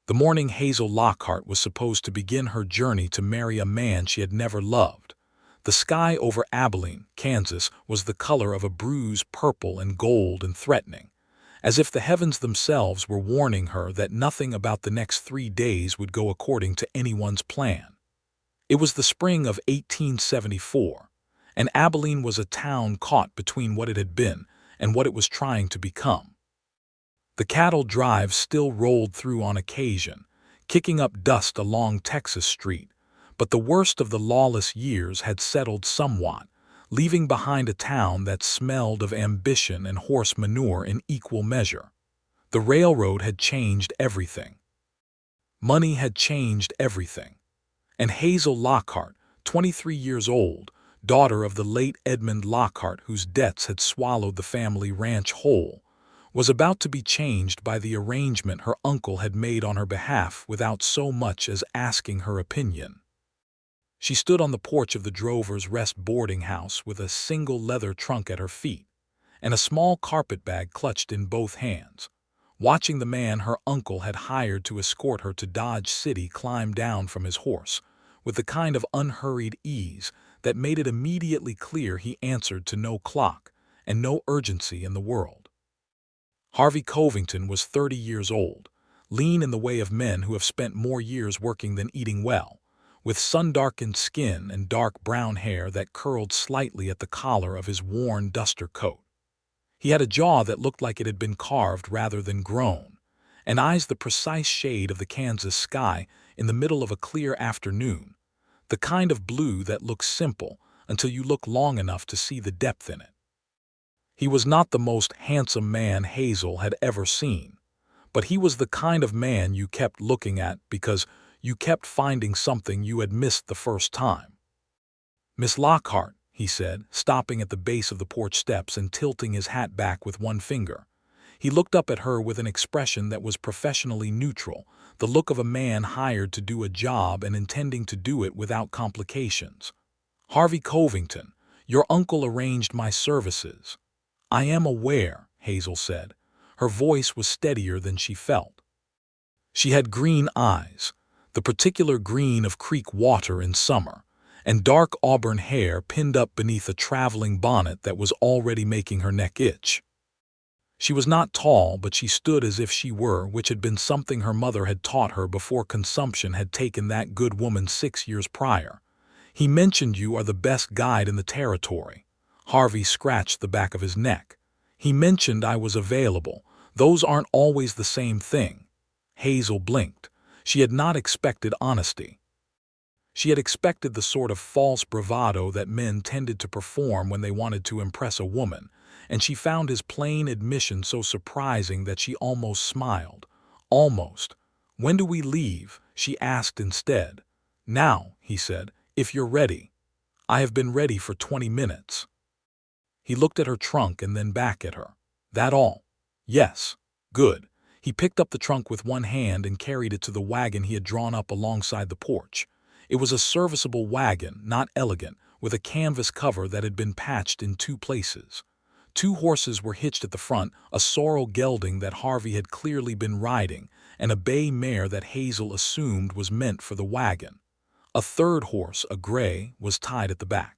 The morning Hazel Lockhart was supposed to begin her journey to marry a man she had never loved. The sky over Abilene, Kansas, was the color of a bruised purple and gold and threatening, as if the heavens themselves were warning her that nothing about the next 3 days would go according to anyone's plan. It was the spring of 1874, and Abilene was a town caught between what it had been and what it was trying to become. The cattle drive still rolled through on occasion, kicking up dust along Texas Street, but the worst of the lawless years had settled somewhat, leaving behind a town that smelled of ambition and horse manure in equal measure. The railroad had changed everything. Money had changed everything. And Hazel Lockhart, 23 years old, daughter of the late Edmund Lockhart whose debts had swallowed the family ranch whole, was about to be changed by the arrangement her uncle had made on her behalf without so much as asking her opinion. She stood on the porch of the Drover's Rest boarding house with a single leather trunk at her feet and a small carpet bag clutched in both hands, watching the man her uncle had hired to escort her to Dodge City climb down from his horse with the kind of unhurried ease that made it immediately clear he answered to no clock and no urgency in the world. Harvey Covington was 30 years old, lean in the way of men who have spent more years working than eating well, with sun-darkened skin and dark brown hair that curled slightly at the collar of his worn duster coat. He had a jaw that looked like it had been carved rather than grown, and eyes the precise shade of the Kansas sky in the middle of a clear afternoon, the kind of blue that looks simple until you look long enough to see the depth in it. He was not the most handsome man Hazel had ever seen, but he was the kind of man you kept looking at because you kept finding something you had missed the first time. "Miss Lockhart," he said, stopping at the base of the porch steps and tilting his hat back with one finger. He looked up at her with an expression that was professionally neutral, the look of a man hired to do a job and intending to do it without complications. "Harvey Covington, your uncle arranged my services." "I am aware," Hazel said. Her voice was steadier than she felt. She had green eyes, the particular green of creek water in summer, and dark auburn hair pinned up beneath a traveling bonnet that was already making her neck itch. She was not tall, but she stood as if she were, which had been something her mother had taught her before consumption had taken that good woman 6 years prior. "He mentioned you are the best guide in the territory." Harvey scratched the back of his neck. "He mentioned I was available. Those aren't always the same thing." Hazel blinked. She had not expected honesty. She had expected the sort of false bravado that men tended to perform when they wanted to impress a woman, and she found his plain admission so surprising that she almost smiled. "Almost. When do we leave?" she asked instead. "Now," he said, "if you're ready." "I have been ready for 20 minutes. He looked at her trunk and then back at her. "That all?" "Yes." "Good." He picked up the trunk with one hand and carried it to the wagon he had drawn up alongside the porch. It was a serviceable wagon, not elegant, with a canvas cover that had been patched in 2 places. 2 horses were hitched at the front, a sorrel gelding that Harvey had clearly been riding, and a bay mare that Hazel assumed was meant for the wagon. A 3rd horse, a gray, was tied at the back.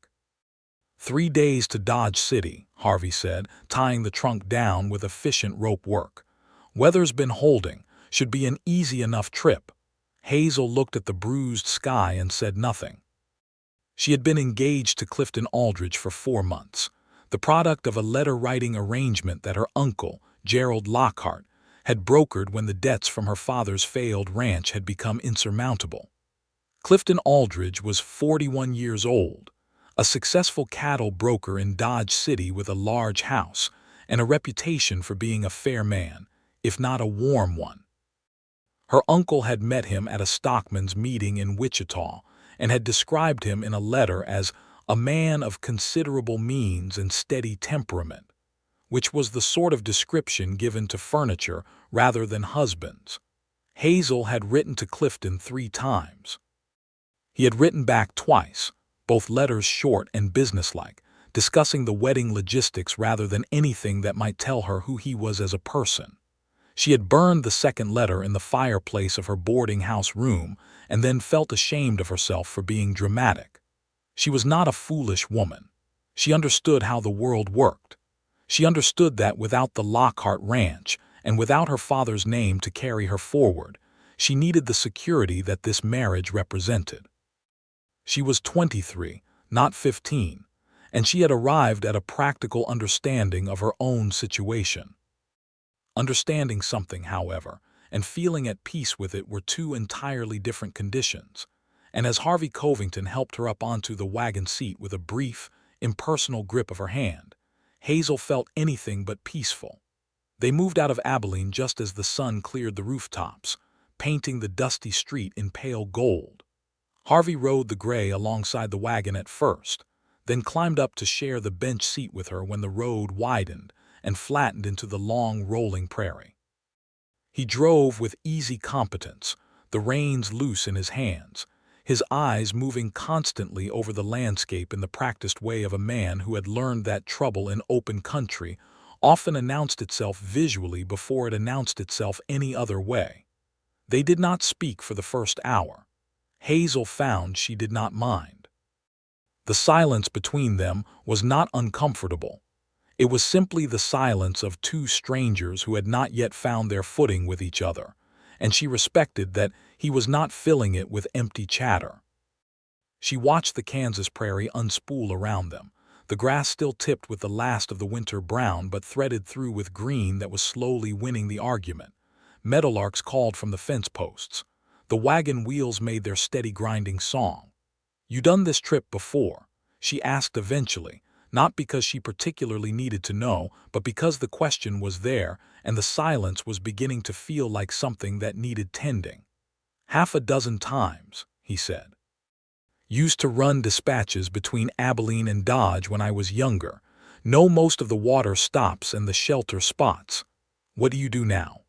3 days to Dodge City," Harvey said, tying the trunk down with efficient rope work. "Weather's been holding. Should be an easy enough trip." Hazel looked at the bruised sky and said nothing. She had been engaged to Clifton Aldridge for 4 months, the product of a letter-writing arrangement that her uncle, Gerald Lockhart, had brokered when the debts from her father's failed ranch had become insurmountable. Clifton Aldridge was 41 years old, a successful cattle broker in Dodge City with a large house and a reputation for being a fair man, if not a warm one. Her uncle had met him at a stockman's meeting in Wichita and had described him in a letter as a man of considerable means and steady temperament, which was the sort of description given to furniture rather than husbands. Hazel had written to Clifton 3 times. He had written back twice, both letters short and businesslike, discussing the wedding logistics rather than anything that might tell her who he was as a person. She had burned the second letter in the fireplace of her boarding house room and then felt ashamed of herself for being dramatic. She was not a foolish woman. She understood how the world worked. She understood that without the Lockhart ranch and without her father's name to carry her forward, she needed the security that this marriage represented. She was 23, not 15, and she had arrived at a practical understanding of her own situation. Understanding something, however, and feeling at peace with it were two entirely different conditions, and as Harvey Covington helped her up onto the wagon seat with a brief, impersonal grip of her hand, Hazel felt anything but peaceful. They moved out of Abilene just as the sun cleared the rooftops, painting the dusty street in pale gold. Harvey rode the gray alongside the wagon at first, then climbed up to share the bench seat with her when the road widened and flattened into the long rolling prairie. He drove with easy competence, the reins loose in his hands, his eyes moving constantly over the landscape in the practiced way of a man who had learned that trouble in open country often announced itself visually before it announced itself any other way. They did not speak for the first hour. Hazel found she did not mind. The silence between them was not uncomfortable. It was simply the silence of two strangers who had not yet found their footing with each other, and she respected that he was not filling it with empty chatter. She watched the Kansas prairie unspool around them, the grass still tipped with the last of the winter brown but threaded through with green that was slowly winning the argument. Meadowlarks called from the fence posts. The wagon wheels made their steady grinding song. "You done this trip before?" she asked eventually, not because she particularly needed to know, but because the question was there and the silence was beginning to feel like something that needed tending. "Half a dozen times," he said. "Used to run dispatches between Abilene and Dodge when I was younger. Know most of the water stops and the shelter spots. What do you do now?"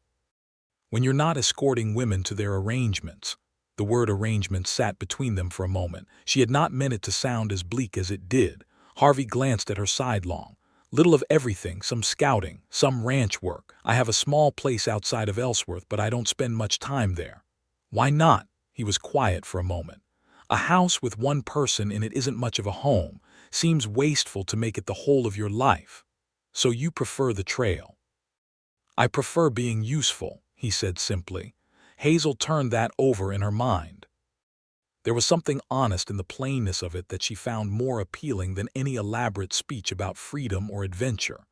"When you're not escorting women to their arrangements." The word arrangement sat between them for a moment. She had not meant it to sound as bleak as it did. Harvey glanced at her sidelong. "Little of everything, some scouting, some ranch work. I have a small place outside of Ellsworth, but I don't spend much time there." "Why not?" He was quiet for a moment. "A house with one person in it isn't much of a home. Seems wasteful to make it the whole of your life. So you prefer the trail." "I prefer being useful," he said simply. Hazel turned that over in her mind. There was something honest in the plainness of it that she found more appealing than any elaborate speech about freedom or adventure.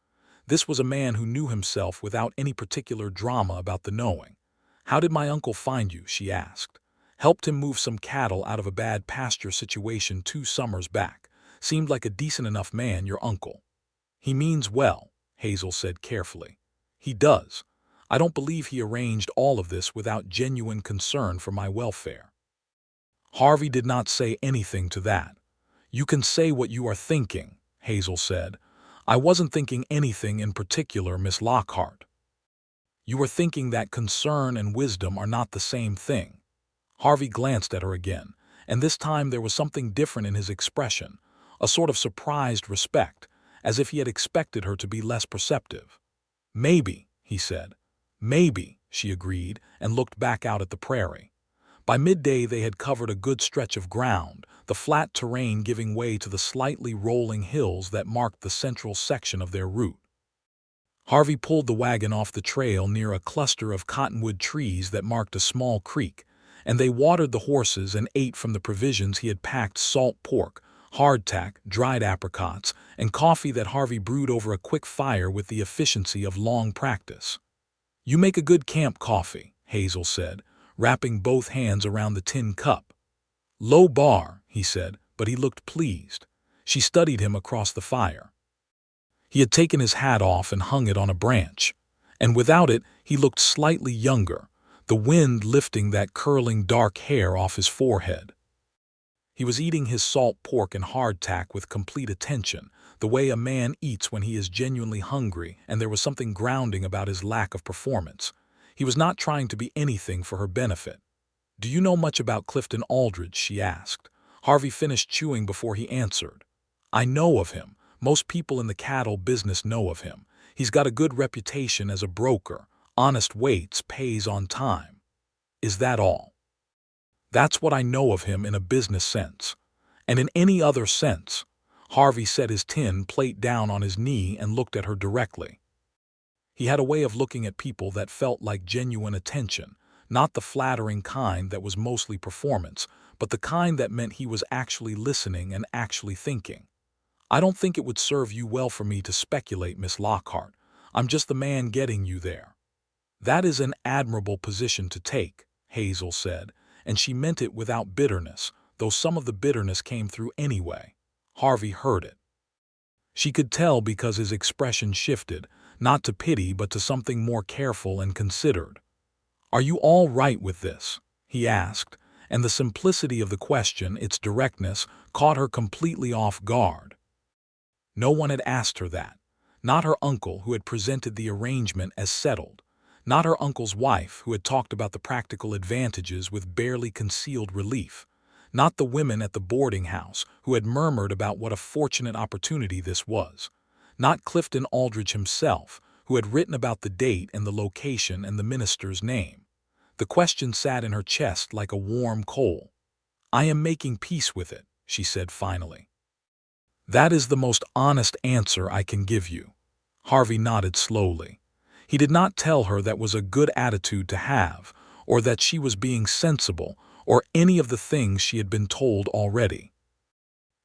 This was a man who knew himself without any particular drama about the knowing. "How did my uncle find you?" she asked. "Helped him move some cattle out of a bad pasture situation 2 summers back. Seemed like a decent enough man, your uncle." "He means well," Hazel said carefully. "He does. I don't believe he arranged all of this without genuine concern for my welfare." Harvey did not say anything to that. "You can say what you are thinking," Hazel said. "I wasn't thinking anything in particular, Miss Lockhart." "You were thinking that concern and wisdom are not the same thing." Harvey glanced at her again, and this time there was something different in his expression, a sort of surprised respect, as if he had expected her to be less perceptive. "Maybe," he said. "Maybe," she agreed, and looked back out at the prairie. By midday they had covered a good stretch of ground, the flat terrain giving way to the slightly rolling hills that marked the central section of their route. Harvey pulled the wagon off the trail near a cluster of cottonwood trees that marked a small creek, and they watered the horses and ate from the provisions he had packed: salt pork, hardtack, dried apricots, and coffee that Harvey brewed over a quick fire with the efficiency of long practice. "You make a good camp coffee," Hazel said, wrapping both hands around the tin cup. "Low bar," he said, but he looked pleased. She studied him across the fire. He had taken his hat off and hung it on a branch, and without it he looked slightly younger, the wind lifting that curling dark hair off his forehead. He was eating his salt pork and hardtack with complete attention, the way a man eats when he is genuinely hungry, and there was something grounding about his lack of performance. He was not trying to be anything for her benefit. "Do you know much about Clifton Aldridge?" she asked. Harvey finished chewing before he answered. "I know of him. Most people in the cattle business know of him. He's got a good reputation as a broker, honest waits, pays on time. Is that all? That's what I know of him in a business sense. And in any other sense, Harvey set his tin plate down on his knee and looked at her directly. He had a way of looking at people that felt like genuine attention, not the flattering kind that was mostly performance, but the kind that meant he was actually listening and actually thinking. I don't think it would serve you well for me to speculate, Miss Lockhart. I'm just the man getting you there. That is an admirable position to take, Hazel said, and she meant it without bitterness, though some of the bitterness came through anyway. Harvey heard it. She could tell because his expression shifted, not to pity but to something more careful and considered. "Are you all right with this?" he asked, and the simplicity of the question, its directness, caught her completely off guard. No one had asked her that. Not her uncle, who had presented the arrangement as settled. Not her uncle's wife, who had talked about the practical advantages with barely concealed relief. Not the women at the boarding house, who had murmured about what a fortunate opportunity this was. Not Clifton Aldrich himself, who had written about the date and the location and the minister's name. The question sat in her chest like a warm coal. "I am making peace with it," she said finally. "That is the most honest answer I can give you." Harvey nodded slowly. He did not tell her that was a good attitude to have, or that she was being sensible, or any of the things she had been told already.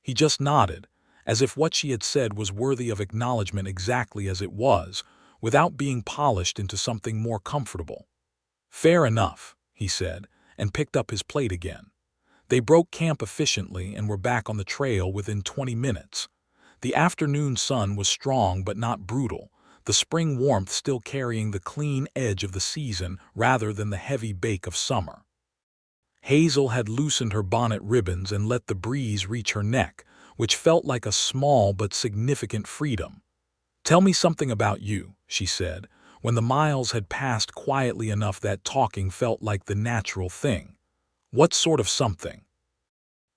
He just nodded, as if what she had said was worthy of acknowledgement exactly as it was, without being polished into something more comfortable. "Fair enough," he said, and picked up his plate again. They broke camp efficiently and were back on the trail within 20 minutes. The afternoon sun was strong but not brutal, the spring warmth still carrying the clean edge of the season rather than the heavy bake of summer. Hazel had loosened her bonnet ribbons and let the breeze reach her neck, which felt like a small but significant freedom. "Tell me something about you," she said, when the miles had passed quietly enough that talking felt like the natural thing. "What sort of something?"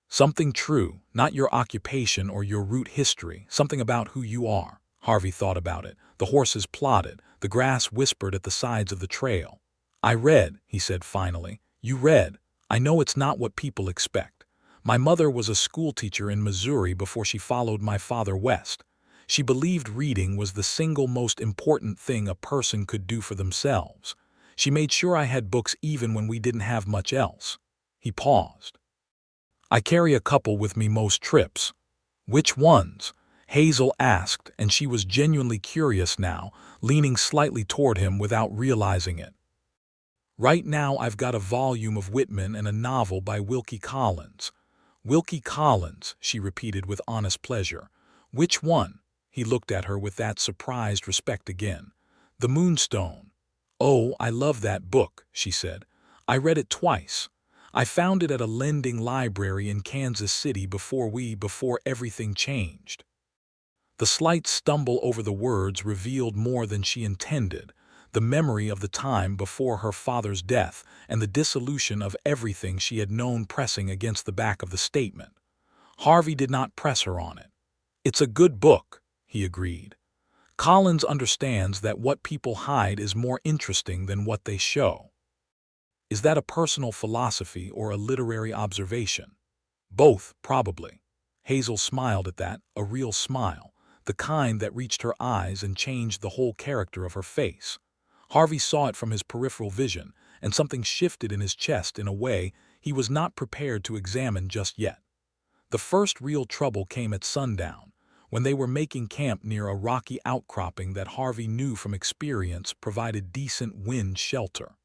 "Something true, not your occupation or your root history, something about who you are." Harvey thought about it. The horses plodded, the grass whispered at the sides of the trail. "I read," he said finally. "You read. I know it's not what people expect. My mother was a schoolteacher in Missouri before she followed my father west. She believed reading was the single most important thing a person could do for themselves. She made sure I had books even when we didn't have much else." He paused. "I carry a couple with me most trips." "Which ones?" Hazel asked, and she was genuinely curious now, leaning slightly toward him without realizing it. "Right now I've got a volume of Whitman and a novel by Wilkie Collins." "Wilkie Collins," she repeated with honest pleasure. "Which one?" He looked at her with that surprised respect again. "The Moonstone." "Oh, I love that book," she said. "I read it twice. I found it at a lending library in Kansas City before everything changed." The slight stumble over the words revealed more than she intended, the memory of the time before her father's death and the dissolution of everything she had known pressing against the back of the statement. Harvey did not press her on it. "It's a good book," he agreed. "Collins understands that what people hide is more interesting than what they show." "Is that a personal philosophy or a literary observation?" "Both, probably." Hazel smiled at that, a real smile, the kind that reached her eyes and changed the whole character of her face. Harvey saw it from his peripheral vision, and something shifted in his chest in a way he was not prepared to examine just yet. The first real trouble came at sundown, when they were making camp near a rocky outcropping that Harvey knew from experience provided decent wind shelter.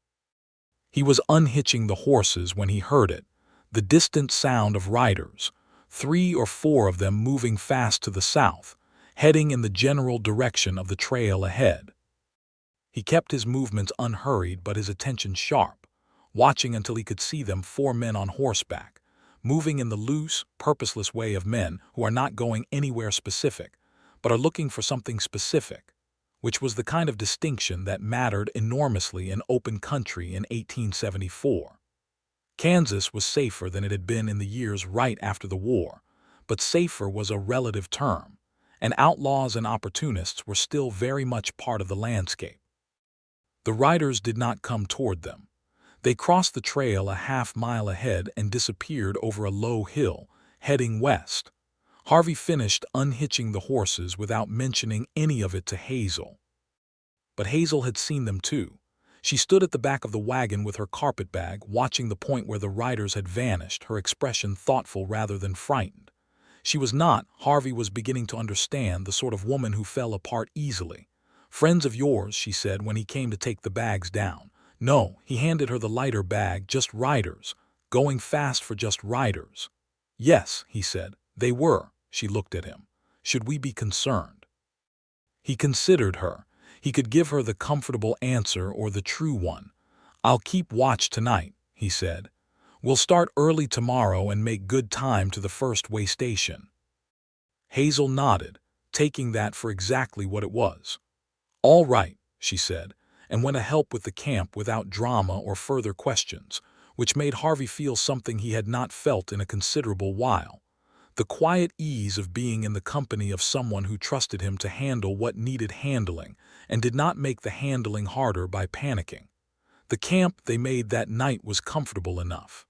He was unhitching the horses when he heard it, the distant sound of riders, 3 or 4 of them moving fast to the south, heading in the general direction of the trail ahead. He kept his movements unhurried but his attention sharp, watching until he could see them, 4 men on horseback, moving in the loose, purposeless way of men who are not going anywhere specific, but are looking for something specific, which was the kind of distinction that mattered enormously in open country in 1874. Kansas was safer than it had been in the years right after the war, but safer was a relative term, and outlaws and opportunists were still very much part of the landscape. The riders did not come toward them. They crossed the trail a half-mile ahead and disappeared over a low hill, heading west. Harvey finished unhitching the horses without mentioning any of it to Hazel. But Hazel had seen them too. She stood at the back of the wagon with her carpetbag, watching the point where the riders had vanished, her expression thoughtful rather than frightened. She was not, Harvey was beginning to understand, the sort of woman who fell apart easily. "Friends of yours," she said when he came to take the bags down. "No," he handed her the lighter bag, "just riders. Going fast for just riders." "Yes," he said, "they were." She looked at him. "Should we be concerned?" He considered her. He could give her the comfortable answer or the true one. "I'll keep watch tonight," he said. "We'll start early tomorrow and make good time to the first way station." Hazel nodded, taking that for exactly what it was. "All right," she said, and went to help with the camp without drama or further questions, which made Harvey feel something he had not felt in a considerable while. The quiet ease of being in the company of someone who trusted him to handle what needed handling and did not make the handling harder by panicking. The camp they made that night was comfortable enough.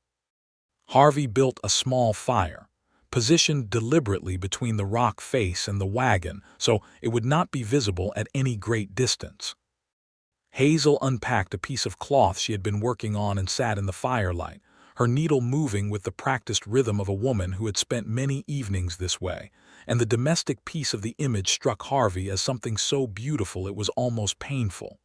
Harvey built a small fire, positioned deliberately between the rock face and the wagon so it would not be visible at any great distance. Hazel unpacked a piece of cloth she had been working on and sat in the firelight, her needle moving with the practiced rhythm of a woman who had spent many evenings this way, and the domestic piece of the image struck Harvey as something so beautiful it was almost painful.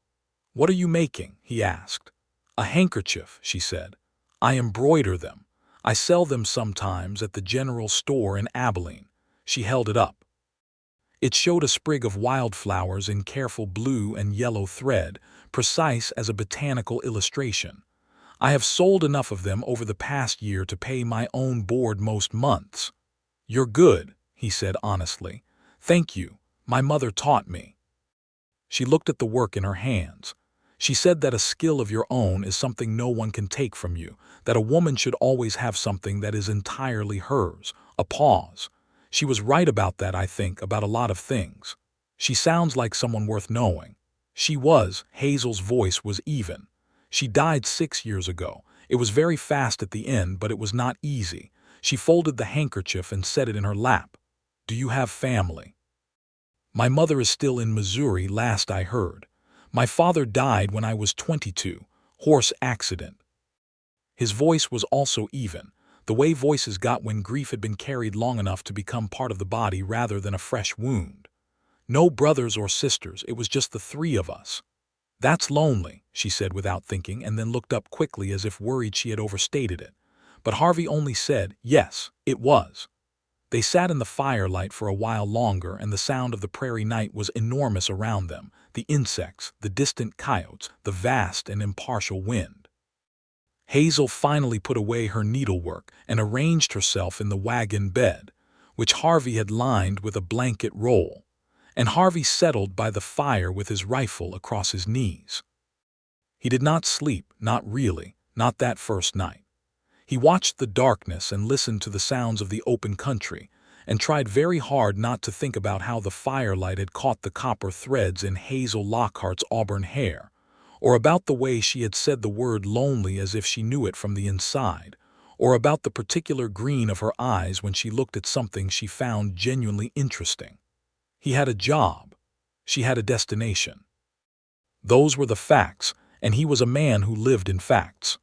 "What are you making?" he asked. "A handkerchief," she said. "I embroider them. I sell them sometimes at the general store in Abilene." She held it up. It showed a sprig of wildflowers in careful blue and yellow thread, precise as a botanical illustration. "I have sold enough of them over the past year to pay my own board most months." "You're good," he said honestly. "Thank you. My mother taught me." She looked at the work in her hands. "She said that a skill of your own is something no one can take from you, that a woman should always have something that is entirely hers." A pause. "She was right about that, I think, about a lot of things. She sounds like someone worth knowing." She was. Hazel's voice was even. "She died 6 years ago. It was very fast at the end, but it was not easy." She folded the handkerchief and set it in her lap. "Do you have family?" "My mother is still in Missouri, last I heard. My father died when I was 22, horse accident." His voice was also even, the way voices got when grief had been carried long enough to become part of the body rather than a fresh wound. "No brothers or sisters, it was just the 3 of us." "That's lonely," she said without thinking, and then looked up quickly as if worried she had overstated it. But Harvey only said, "Yes, it was." They sat in the firelight for a while longer, and the sound of the prairie night was enormous around them, the insects, the distant coyotes, the vast and impartial wind. Hazel finally put away her needlework and arranged herself in the wagon bed, which Harvey had lined with a blanket roll, and Harvey settled by the fire with his rifle across his knees. He did not sleep, not really, not that first night. He watched the darkness and listened to the sounds of the open country, and tried very hard not to think about how the firelight had caught the copper threads in Hazel Lockhart's auburn hair, or about the way she had said the word lonely as if she knew it from the inside, or about the particular green of her eyes when she looked at something she found genuinely interesting. He had a job. She had a destination. Those were the facts, and he was a man who lived in facts.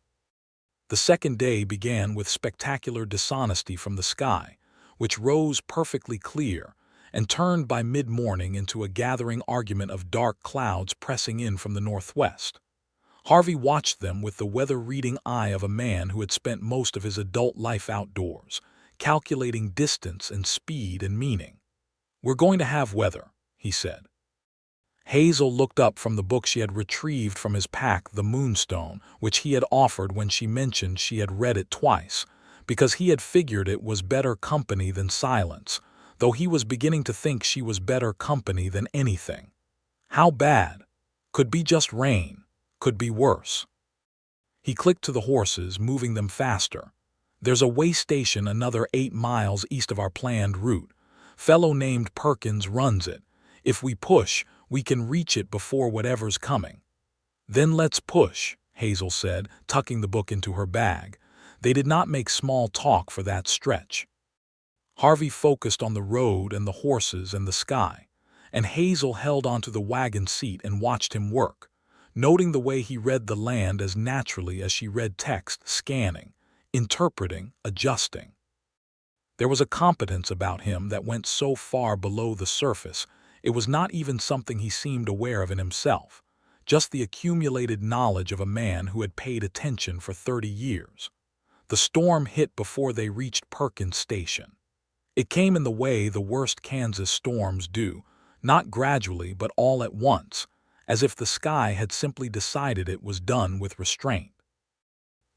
The second day began with spectacular dishonesty from the sky, which rose perfectly clear and turned by mid-morning into a gathering argument of dark clouds pressing in from the northwest. Harvey watched them with the weather-reading eye of a man who had spent most of his adult life outdoors, calculating distance and speed and meaning. "We're going to have weather," he said. Hazel looked up from the book she had retrieved from his pack, The Moonstone, which he had offered when she mentioned she had read it twice, because he had figured it was better company than silence, though he was beginning to think she was better company than anything. How bad? Could be just rain. Could be worse. He clicked to the horses, moving them faster. "There's a way station another 8 miles east of our planned route. Fellow named Perkins runs it. If we push, we can reach it before whatever's coming." Then let's push, Hazel said, tucking the book into her bag. They did not make small talk for that stretch. Harvey focused on the road and the horses and the sky, and Hazel held onto the wagon seat and watched him work, noting the way he read the land as naturally as she read text, scanning, interpreting, adjusting. There was a competence about him that went so far below the surface, it was not even something he seemed aware of in himself, just the accumulated knowledge of a man who had paid attention for 30 years. The storm hit before they reached Perkins Station. It came in the way the worst Kansas storms do, not gradually but all at once, as if the sky had simply decided it was done with restraint.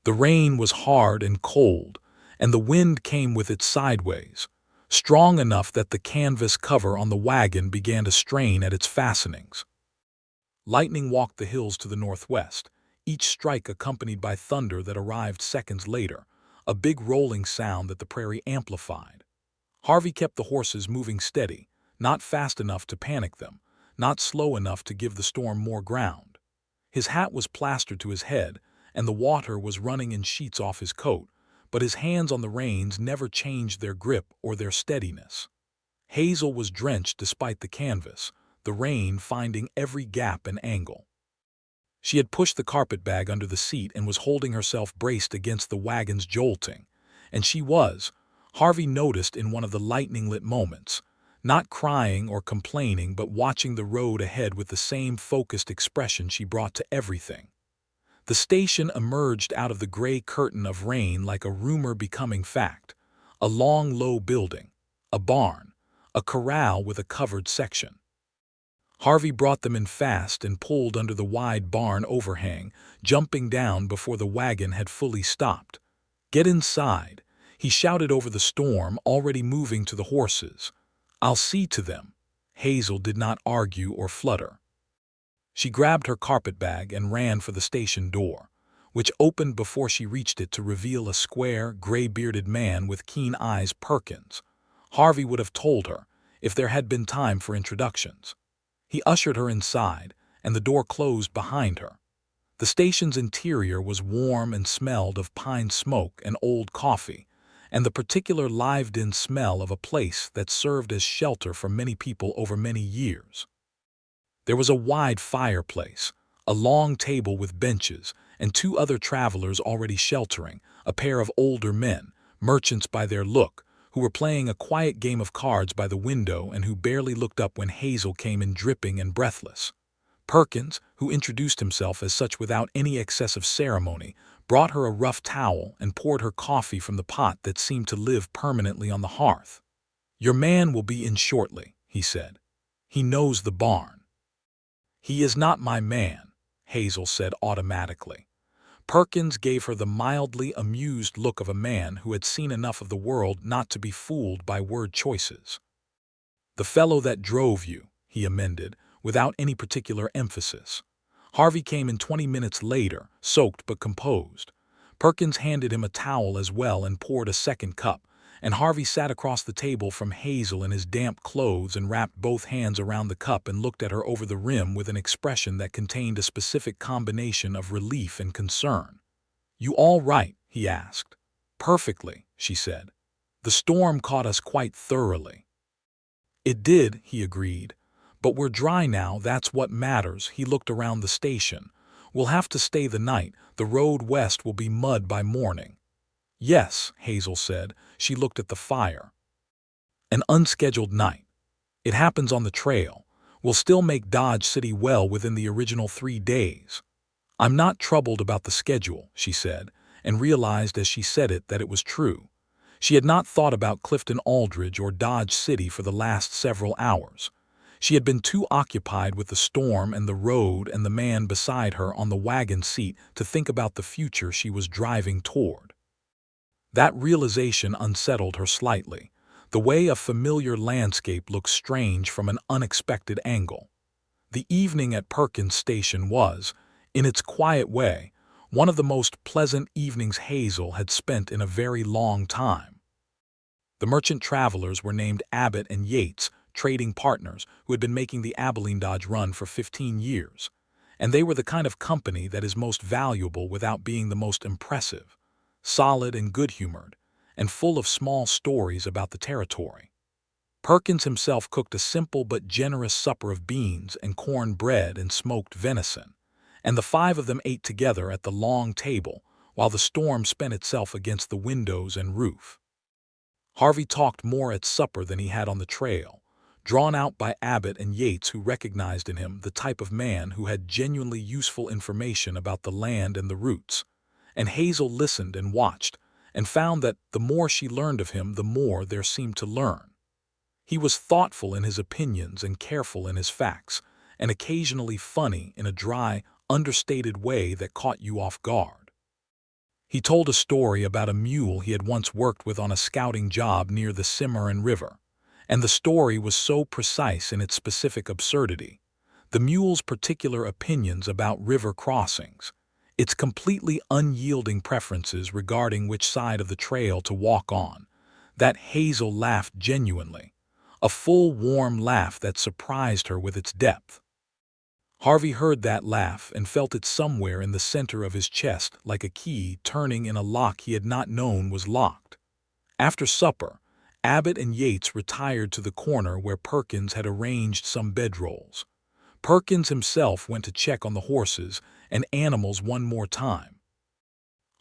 The rain was hard and cold, and the wind came with it sideways, strong enough that the canvas cover on the wagon began to strain at its fastenings. Lightning walked the hills to the northwest, each strike accompanied by thunder that arrived seconds later, a big rolling sound that the prairie amplified. Harvey kept the horses moving steady, not fast enough to panic them, not slow enough to give the storm more ground. His hat was plastered to his head, and the water was running in sheets off his coat, but his hands on the reins never changed their grip or their steadiness. Hazel was drenched despite the canvas, the rain finding every gap and angle. She had pushed the carpet bag under the seat and was holding herself braced against the wagon's jolting, and she was, Harvey noticed in one of the lightning-lit moments, not crying or complaining but watching the road ahead with the same focused expression she brought to everything. The station emerged out of the gray curtain of rain like a rumor becoming fact, a long, low building, a barn, a corral with a covered section. Harvey brought them in fast and pulled under the wide barn overhang, jumping down before the wagon had fully stopped. "Get inside," he shouted over the storm already moving to the horses. "I'll see to them." Hazel did not argue or flutter. She grabbed her carpetbag and ran for the station door, which opened before she reached it to reveal a square, gray-bearded man with keen eyes. Perkins. Harvey would have told her, if there had been time for introductions. He ushered her inside, and the door closed behind her. The station's interior was warm and smelled of pine smoke and old coffee, and the particular lived-in smell of a place that served as shelter for many people over many years. There was a wide fireplace, a long table with benches, and two other travelers already sheltering, a pair of older men, merchants by their look, who were playing a quiet game of cards by the window and who barely looked up when Hazel came in dripping and breathless. Perkins, who introduced himself as such without any excessive ceremony, brought her a rough towel and poured her coffee from the pot that seemed to live permanently on the hearth. "Your man will be in shortly," he said. "He knows the barn." "He is not my man," Hazel said automatically. Perkins gave her the mildly amused look of a man who had seen enough of the world not to be fooled by word choices. "The fellow that drove you," he amended, without any particular emphasis. Harvey came in 20 minutes later, soaked but composed. Perkins handed him a towel as well and poured a second cup, and Harvey sat across the table from Hazel in his damp clothes and wrapped both hands around the cup and looked at her over the rim with an expression that contained a specific combination of relief and concern. "You all right?" he asked. "Perfectly," she said. "The storm caught us quite thoroughly." "It did," he agreed. "But we're dry now, that's what matters." He looked around the station. "We'll have to stay the night. The road west will be mud by morning." "Yes," Hazel said. She looked at the fire. "An unscheduled night. It happens on the trail. We'll still make Dodge City well within the original 3 days." "I'm not troubled about the schedule," she said, and realized as she said it that it was true. She had not thought about Clifton Aldridge or Dodge City for the last several hours. She had been too occupied with the storm and the road and the man beside her on the wagon seat to think about the future she was driving toward. That realization unsettled her slightly, the way a familiar landscape looks strange from an unexpected angle. The evening at Perkins Station was, in its quiet way, one of the most pleasant evenings Hazel had spent in a very long time. The merchant travelers were named Abbott and Yates, trading partners who had been making the Abilene Dodge run for 15 years, and they were the kind of company that is most valuable without being the most impressive, solid and good-humored, and full of small stories about the territory. Perkins himself cooked a simple but generous supper of beans and corn bread and smoked venison, and the five of them ate together at the long table while the storm spent itself against the windows and roof. Harvey talked more at supper than he had on the trail, drawn out by Abbott and Yates, who recognized in him the type of man who had genuinely useful information about the land and the routes. And Hazel listened and watched, and found that the more she learned of him, the more there seemed to learn. He was thoughtful in his opinions and careful in his facts, and occasionally funny in a dry, understated way that caught you off guard. He told a story about a mule he had once worked with on a scouting job near the Cimarron River, and the story was so precise in its specific absurdity, the mule's particular opinions about river crossings, its completely unyielding preferences regarding which side of the trail to walk on, that Hazel laughed genuinely, a full, warm laugh that surprised her with its depth. Harvey heard that laugh and felt it somewhere in the center of his chest, like a key turning in a lock he had not known was locked. After supper, Abbott and Yates retired to the corner where Perkins had arranged some bedrolls. Perkins himself went to check on the horses and animals one more time.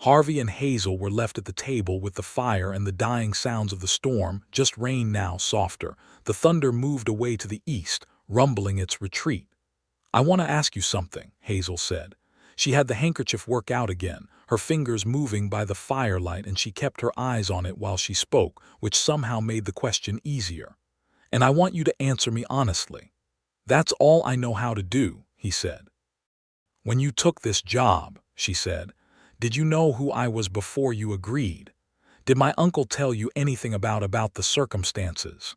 Harvey and Hazel were left at the table with the fire and the dying sounds of the storm, just rain now softer. The thunder moved away to the east, rumbling its retreat. "I want to ask you something," Hazel said. She had the handkerchief work out again, her fingers moving by the firelight, and she kept her eyes on it while she spoke, which somehow made the question easier. "And I want you to answer me honestly. That's all I know how to do," he said. "When you took this job," she said, "did you know who I was before you agreed? Did my uncle tell you anything about the circumstances?"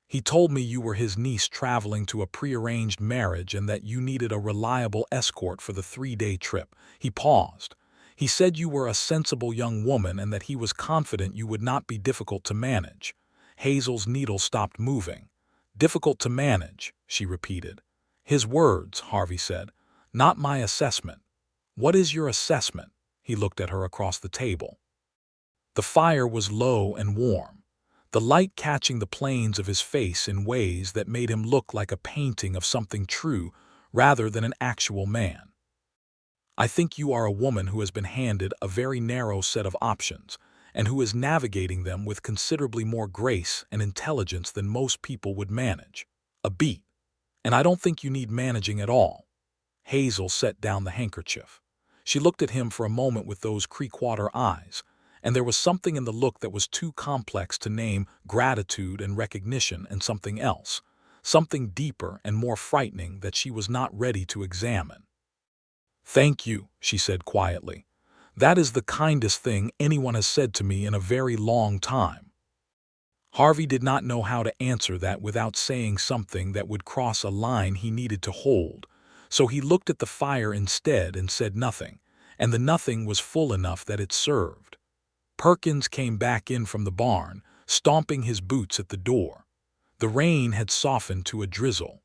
"He told me you were his niece traveling to a prearranged marriage and that you needed a reliable escort for the 3-day trip." He paused. "He said you were a sensible young woman and that he was confident you would not be difficult to manage." Hazel's needle stopped moving. "Difficult to manage," she repeated. "His words," Harvey said, "not my assessment." "What is your assessment?" He looked at her across the table. The fire was low and warm, the light catching the planes of his face in ways that made him look like a painting of something true rather than an actual man. "I think you are a woman who has been handed a very narrow set of options and who is navigating them with considerably more grace and intelligence than most people would manage. A beat. And I don't think you need managing at all." Hazel set down the handkerchief. She looked at him for a moment with those creekwater eyes, and there was something in the look that was too complex to name: gratitude and recognition and something else, something deeper and more frightening that she was not ready to examine. "Thank you," she said quietly. "That is the kindest thing anyone has said to me in a very long time." Harvey did not know how to answer that without saying something that would cross a line he needed to hold, so he looked at the fire instead and said nothing, and the nothing was full enough that it served. Perkins came back in from the barn, stomping his boots at the door. The rain had softened to a drizzle.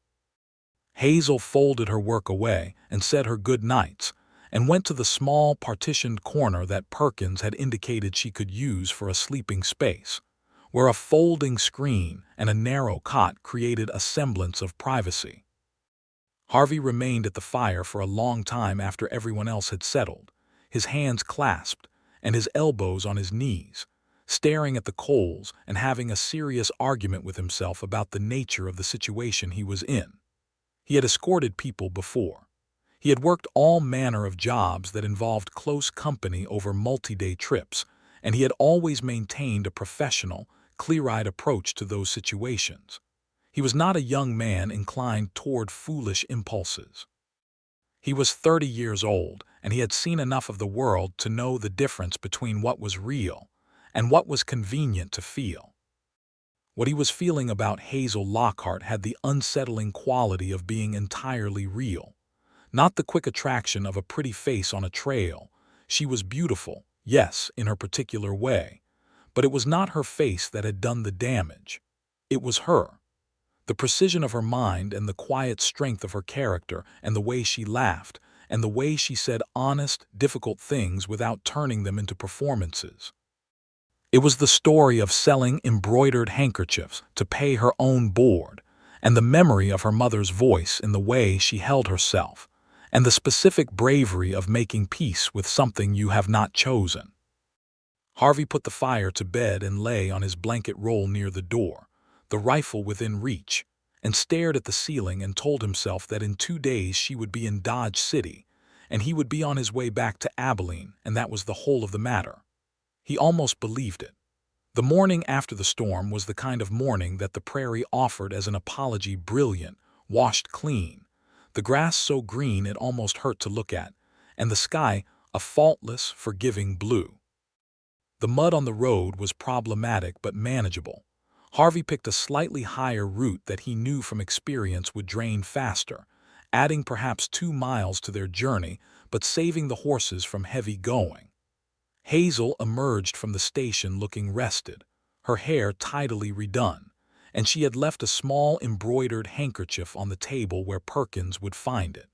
Hazel folded her work away and said her good nights, and went to the small partitioned corner that Perkins had indicated she could use for a sleeping space, where a folding screen and a narrow cot created a semblance of privacy. Harvey remained at the fire for a long time after everyone else had settled, his hands clasped and his elbows on his knees, staring at the coals and having a serious argument with himself about the nature of the situation he was in. He had escorted people before. He had worked all manner of jobs that involved close company over multi-day trips, and he had always maintained a professional, clear-eyed approach to those situations. He was not a young man inclined toward foolish impulses. He was 30 years old, and he had seen enough of the world to know the difference between what was real and what was convenient to feel. What he was feeling about Hazel Lockhart had the unsettling quality of being entirely real. Not the quick attraction of a pretty face on a trail. She was beautiful, yes, in her particular way, but it was not her face that had done the damage. It was her. The precision of her mind and the quiet strength of her character and the way she laughed and the way she said honest, difficult things without turning them into performances. It was the story of selling embroidered handkerchiefs to pay her own board, and the memory of her mother's voice in the way she held herself, and the specific bravery of making peace with something you have not chosen. Harvey put the fire to bed and lay on his blanket roll near the door, the rifle within reach, and stared at the ceiling and told himself that in 2 days she would be in Dodge City, and he would be on his way back to Abilene, and that was the whole of the matter. He almost believed it. The morning after the storm was the kind of morning that the prairie offered as an apology, brilliant, washed clean, the grass so green it almost hurt to look at, and the sky a faultless, forgiving blue. The mud on the road was problematic but manageable. Harvey picked a slightly higher route that he knew from experience would drain faster, adding perhaps 2 miles to their journey but saving the horses from heavy going. Hazel emerged from the station looking rested, her hair tidily redone, and she had left a small embroidered handkerchief on the table where Perkins would find it.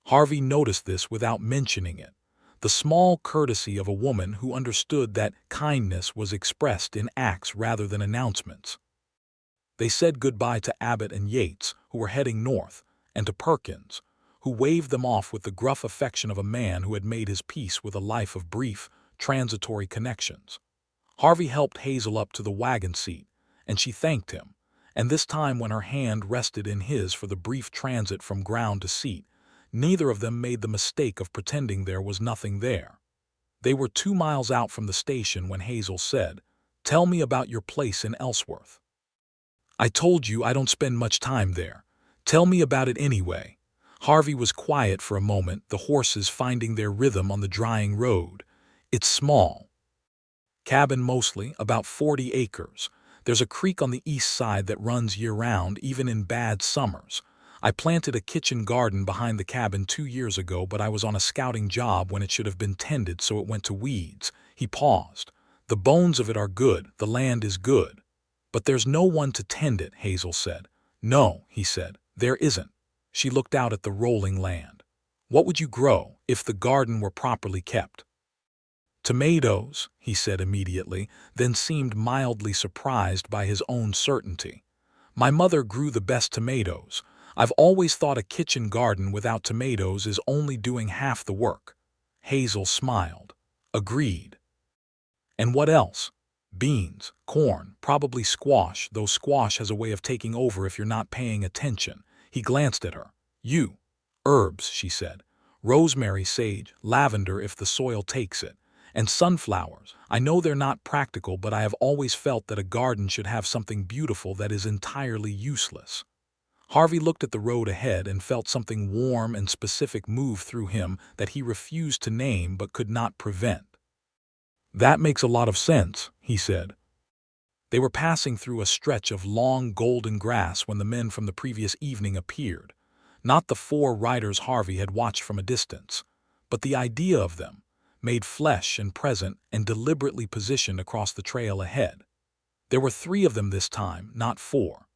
Harvey noticed this without mentioning it, the small courtesy of a woman who understood that kindness was expressed in acts rather than announcements. They said goodbye to Abbott and Yates, who were heading north, and to Perkins, who waved them off with the gruff affection of a man who had made his peace with a life of brief, transitory connections. Harvey helped Hazel up to the wagon seat, and she thanked him, and this time when her hand rested in his for the brief transit from ground to seat, neither of them made the mistake of pretending there was nothing there. They were 2 miles out from the station when Hazel said, "Tell me about your place in Ellsworth." "I told you I don't spend much time there. Tell me about it anyway." Harvey was quiet for a moment, the horses finding their rhythm on the drying road. "It's small. Cabin mostly, about 40 acres. There's a creek on the east side that runs year-round, even in bad summers. I planted a kitchen garden behind the cabin 2 years ago, but I was on a scouting job when it should have been tended, so it went to weeds." He paused. "The bones of it are good, the land is good. But there's no one to tend it," Hazel said. "No," he said, "there isn't." She looked out at the rolling land. "What would you grow if the garden were properly kept?" "Tomatoes," he said immediately, then seemed mildly surprised by his own certainty. "My mother grew the best tomatoes. I've always thought a kitchen garden without tomatoes is only doing half the work." Hazel smiled. "Agreed." "And what else?" "Beans, corn, probably squash, though squash has a way of taking over if you're not paying attention." He glanced at her. "Herbs," she said. "Rosemary, sage, lavender if the soil takes it. And sunflowers. I know they're not practical, but I have always felt that a garden should have something beautiful that is entirely useless." Harvey looked at the road ahead and felt something warm and specific move through him that he refused to name but could not prevent. "That makes a lot of sense," he said. They were passing through a stretch of long golden grass when the men from the previous evening appeared. Not the 4 riders Harvey had watched from a distance, but the idea of them, made flesh and present and deliberately positioned across the trail ahead. There were 3 of them this time, not 4.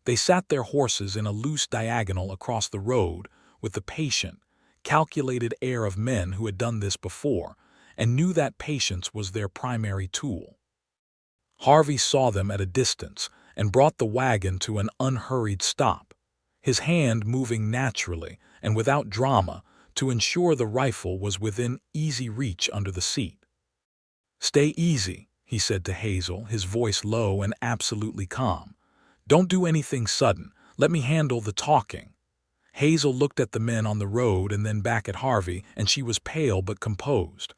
They sat their horses in a loose diagonal across the road with the patient, calculated air of men who had done this before and knew that patience was their primary tool. Harvey saw them at a distance and brought the wagon to an unhurried stop, his hand moving naturally and without drama to ensure the rifle was within easy reach under the seat. "Stay easy," he said to Hazel, his voice low and absolutely calm. "Don't do anything sudden. Let me handle the talking." Hazel looked at the men on the road and then back at Harvey, and she was pale but composed.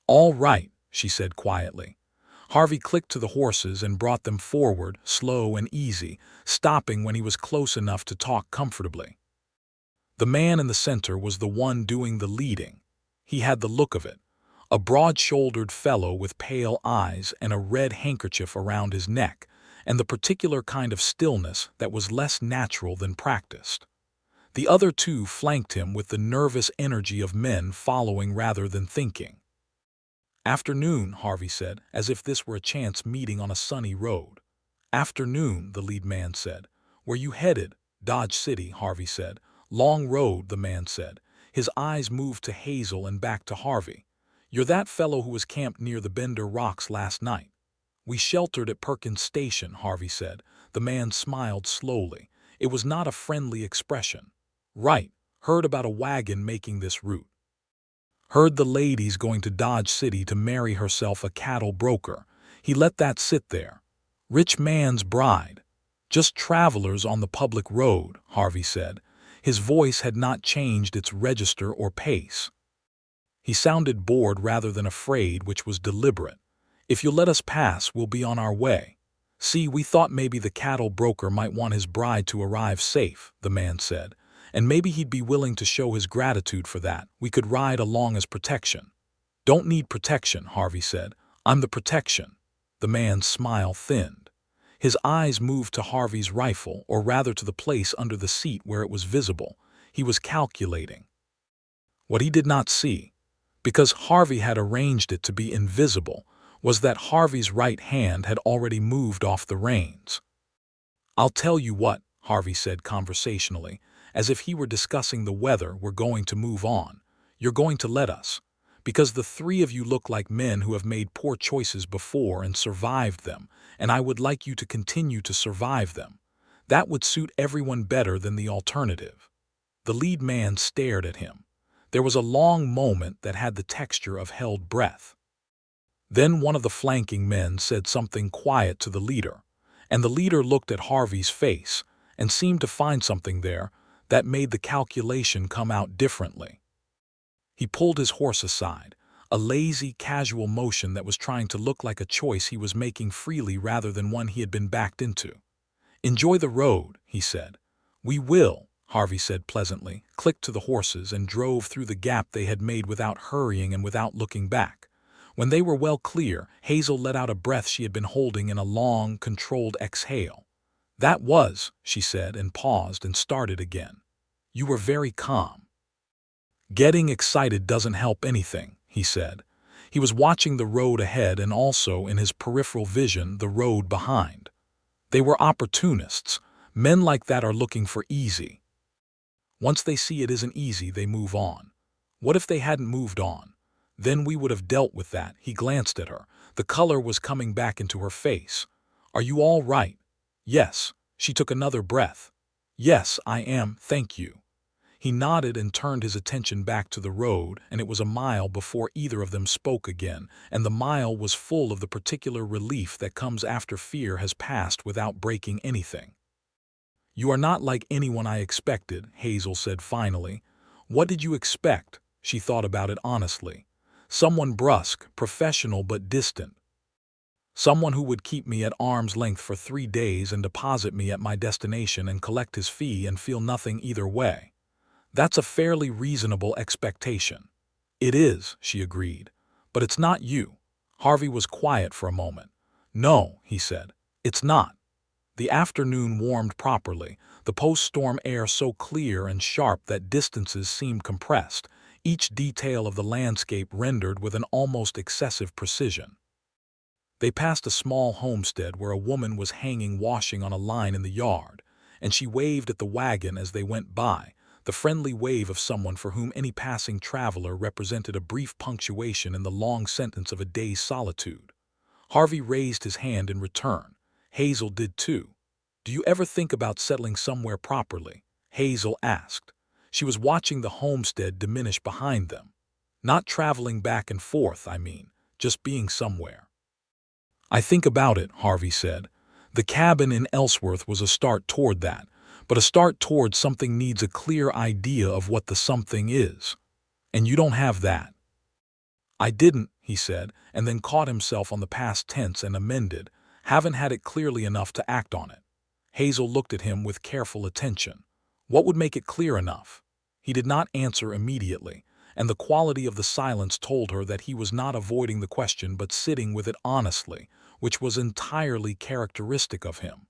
"All right," she said quietly. Harvey clicked to the horses and brought them forward, slow and easy, stopping when he was close enough to talk comfortably. The man in the center was the one doing the leading. He had the look of it, a broad-shouldered fellow with pale eyes and a red handkerchief around his neck, and the particular kind of stillness that was less natural than practiced. The other 2 flanked him with the nervous energy of men following rather than thinking. "Afternoon," Harvey said, as if this were a chance meeting on a sunny road. "Afternoon," the lead man said. "Where you headed?" "Dodge City," Harvey said. "Long road," the man said. His eyes moved to Hazel and back to Harvey. "You're that fellow who was camped near the Bender Rocks last night." "We sheltered at Perkins Station," Harvey said. The man smiled slowly. It was not a friendly expression. "Right. Heard about a wagon making this route. Heard the lady's going to Dodge City to marry herself a cattle broker." He let that sit there. "Rich man's bride. Just travelers on the public road," Harvey said. His voice had not changed its register or pace. He sounded bored rather than afraid, which was deliberate. "If you'll let us pass, we'll be on our way." "See, we thought maybe the cattle broker might want his bride to arrive safe," the man said. "And maybe he'd be willing to show his gratitude for that. We could ride along as protection." "Don't need protection," Harvey said. "I'm the protection." The man's smile thinned. His eyes moved to Harvey's rifle, or rather to the place under the seat where it was visible. He was calculating. What he did not see, because Harvey had arranged it to be invisible, was that Harvey's right hand had already moved off the reins. "I'll tell you what," Harvey said conversationally, as if he were discussing the weather. "We're going to move on. You're going to let us. Because the three of you look like men who have made poor choices before and survived them, and I would like you to continue to survive them. That would suit everyone better than the alternative." The lead man stared at him. There was a long moment that had the texture of held breath. Then one of the flanking men said something quiet to the leader, and the leader looked at Harvey's face and seemed to find something there that made the calculation come out differently. He pulled his horse aside, a lazy, casual motion that was trying to look like a choice he was making freely rather than one he had been backed into. "Enjoy the road," he said. "We will," Harvey said pleasantly, clicked to the horses, and drove through the gap they had made without hurrying and without looking back. When they were well clear, Hazel let out a breath she had been holding in a long, controlled exhale. "That was," she said, and paused and started again. "You were very calm." "Getting excited doesn't help anything," he said. He was watching the road ahead and also, in his peripheral vision, the road behind. They were opportunists. Men like that are looking for easy. Once they see it isn't easy, they move on. What if they hadn't moved on? Then we would have dealt with that. He glanced at her. The color was coming back into her face. "Are you all right?" "Yes." She took another breath. "Yes, I am, thank you." He nodded and turned his attention back to the road, and it was a mile before either of them spoke again, and the mile was full of the particular relief that comes after fear has passed without breaking anything. "You are not like anyone I expected," Hazel said finally. "What did you expect?" She thought about it honestly. "Someone brusque, professional but distant. Someone who would keep me at arm's length for 3 days and deposit me at my destination and collect his fee and feel nothing either way. That's a fairly reasonable expectation." "It is," she agreed. "But it's not you." Harvey was quiet for a moment. "No," he said. "It's not." The afternoon warmed properly, the post-storm air so clear and sharp that distances seemed compressed, each detail of the landscape rendered with an almost excessive precision. They passed a small homestead where a woman was hanging washing on a line in the yard, and she waved at the wagon as they went by, the friendly wave of someone for whom any passing traveler represented a brief punctuation in the long sentence of a day's solitude. Harvey raised his hand in return. Hazel did too. "Do you ever think about settling somewhere properly?" Hazel asked. She was watching the homestead diminish behind them. "Not traveling back and forth, I mean, just being somewhere." "I think about it," Harvey said. "The cabin in Ellsworth was a start toward that, but a start toward something needs a clear idea of what the something is. And you don't have that." "I didn't," he said, and then caught himself on the past tense and amended, "haven't had it clearly enough to act on it." Hazel looked at him with careful attention. What would make it clear enough? He did not answer immediately, and the quality of the silence told her that he was not avoiding the question but sitting with it honestly, which was entirely characteristic of him.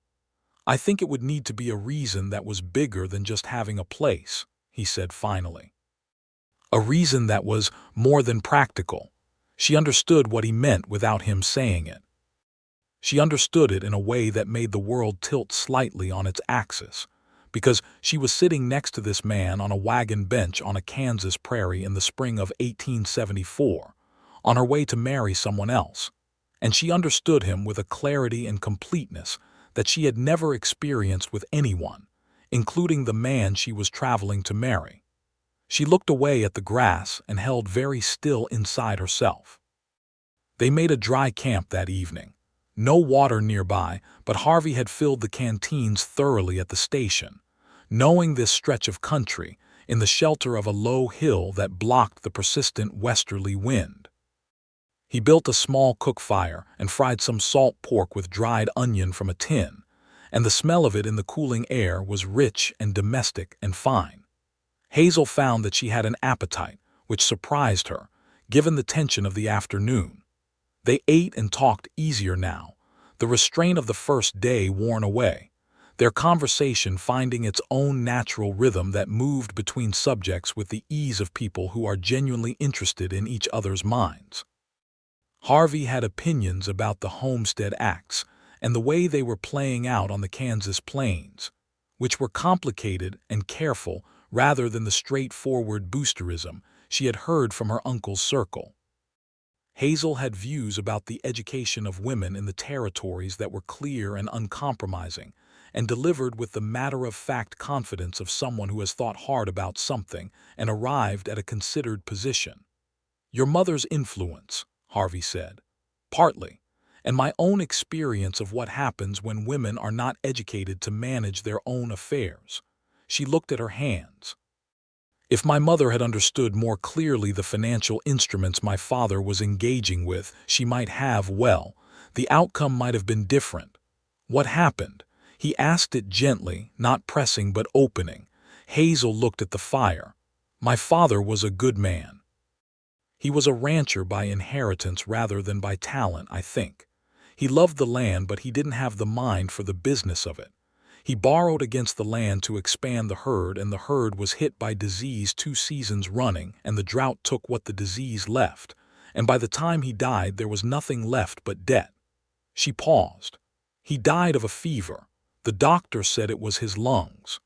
"I think it would need to be a reason that was bigger than just having a place," he said finally. A reason that was more than practical. She understood what he meant without him saying it. She understood it in a way that made the world tilt slightly on its axis, because she was sitting next to this man on a wagon bench on a Kansas prairie in the spring of 1874, on her way to marry someone else, and she understood him with a clarity and completeness that she had never experienced with anyone, including the man she was traveling to marry. She looked away at the grass and held very still inside herself. They made a dry camp that evening. No water nearby, but Harvey had filled the canteens thoroughly at the station, knowing this stretch of country, in the shelter of a low hill that blocked the persistent westerly wind. He built a small cook fire and fried some salt pork with dried onion from a tin, and the smell of it in the cooling air was rich and domestic and fine. Hazel found that she had an appetite, which surprised her, given the tension of the afternoon. They ate and talked easier now, the restraint of the first day worn away, their conversation finding its own natural rhythm that moved between subjects with the ease of people who are genuinely interested in each other's minds. Harvey had opinions about the Homestead Acts and the way they were playing out on the Kansas plains, which were complicated and careful rather than the straightforward boosterism she had heard from her uncle's circle. Hazel had views about the education of women in the territories that were clear and uncompromising, and delivered with the matter-of-fact confidence of someone who has thought hard about something and arrived at a considered position. "Your mother's influence," Harvey said. "Partly. And my own experience of what happens when women are not educated to manage their own affairs." She looked at her hands. "If my mother had understood more clearly the financial instruments my father was engaging with, she might have, well, the outcome might have been different." "What happened?" He asked it gently, not pressing but opening. Hazel looked at the fire. "My father was a good man. He was a rancher by inheritance rather than by talent, I think. He loved the land, but he didn't have the mind for the business of it. He borrowed against the land to expand the herd, and the herd was hit by disease 2 seasons running, and the drought took what the disease left, and by the time he died there was nothing left but debt." She paused. "He died of a fever. The doctor said it was his lungs.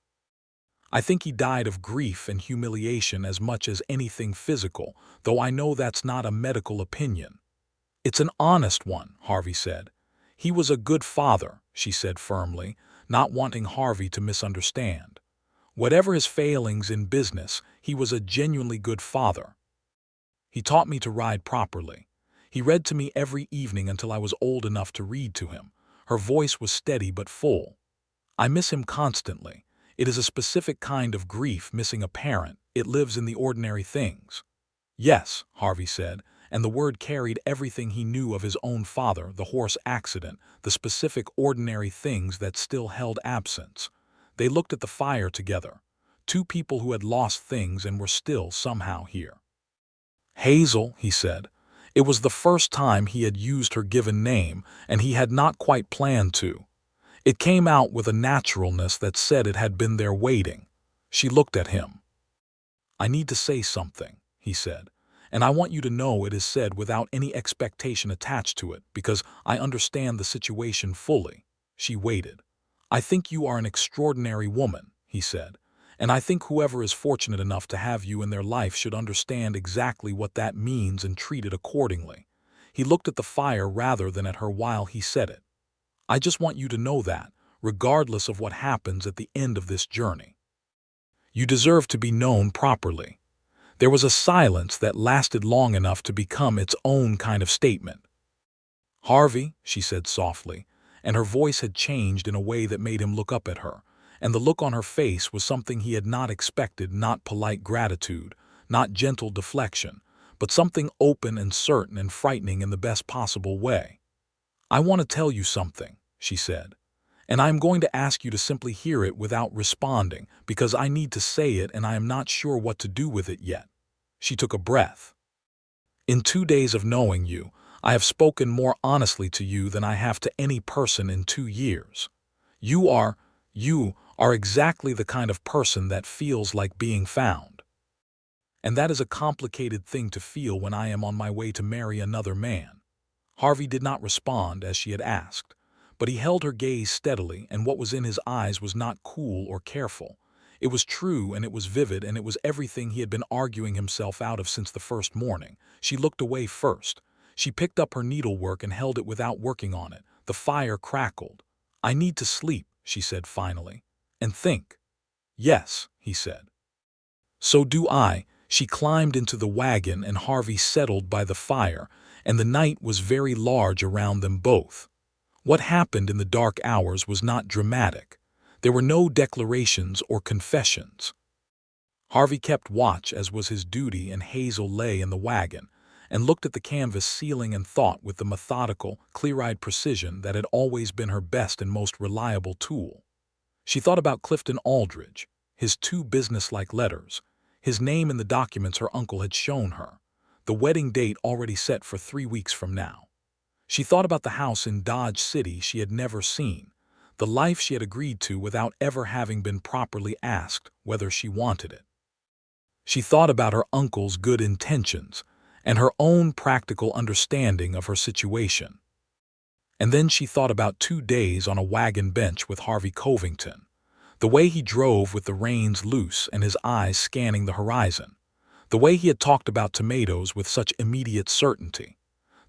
I think he died of grief and humiliation as much as anything physical, though I know that's not a medical opinion." "It's an honest one," Harvey said. "He was a good father," she said firmly, not wanting Harvey to misunderstand. "Whatever his failings in business, he was a genuinely good father. He taught me to ride properly. He read to me every evening until I was old enough to read to him." Her voice was steady but full. "I miss him constantly. It is a specific kind of grief, missing a parent. It lives in the ordinary things." "Yes," Harvey said, and the word carried everything he knew of his own father, the horse accident, the specific ordinary things that still held absence. They looked at the fire together, 2 people who had lost things and were still somehow here. "Hazel," he said. It was the first time he had used her given name, and he had not quite planned to. It came out with a naturalness that said it had been there waiting. She looked at him. "I need to say something," he said, "and I want you to know it is said without any expectation attached to it, because I understand the situation fully." She waited. "I think you are an extraordinary woman," he said, "and I think whoever is fortunate enough to have you in their life should understand exactly what that means and treat it accordingly." He looked at the fire rather than at her while he said it. "I just want you to know that, regardless of what happens at the end of this journey. You deserve to be known properly." There was a silence that lasted long enough to become its own kind of statement. "Harvey," she said softly, and her voice had changed in a way that made him look up at her, and the look on her face was something he had not expected, not polite gratitude, not gentle deflection, but something open and certain and frightening in the best possible way. "I want to tell you something," she said, "and I am going to ask you to simply hear it without responding, because I need to say it and I am not sure what to do with it yet." She took a breath. "In 2 days of knowing you, I have spoken more honestly to you than I have to any person in 2 years. You are exactly the kind of person that feels like being found. And that is a complicated thing to feel when I am on my way to marry another man." Harvey did not respond as she had asked, but he held her gaze steadily, and what was in his eyes was not cool or careful. It was true, and it was vivid, and it was everything he had been arguing himself out of since the first morning. She looked away first. She picked up her needlework and held it without working on it. The fire crackled. "I need to sleep," she said finally. "And think." "Yes," he said. "So do I." She climbed into the wagon, and Harvey settled by the fire, and the night was very large around them both. What happened in the dark hours was not dramatic. There were no declarations or confessions. Harvey kept watch, as was his duty, and Hazel lay in the wagon and looked at the canvas ceiling and thought with the methodical, clear-eyed precision that had always been her best and most reliable tool. She thought about Clifton Aldridge, his 2 businesslike letters, his name in the documents her uncle had shown her, the wedding date already set for 3 weeks from now. She thought about the house in Dodge City she had never seen, the life she had agreed to without ever having been properly asked whether she wanted it. She thought about her uncle's good intentions and her own practical understanding of her situation. And then she thought about 2 days on a wagon bench with Harvey Covington, the way he drove with the reins loose and his eyes scanning the horizon, the way he had talked about tomatoes with such immediate certainty,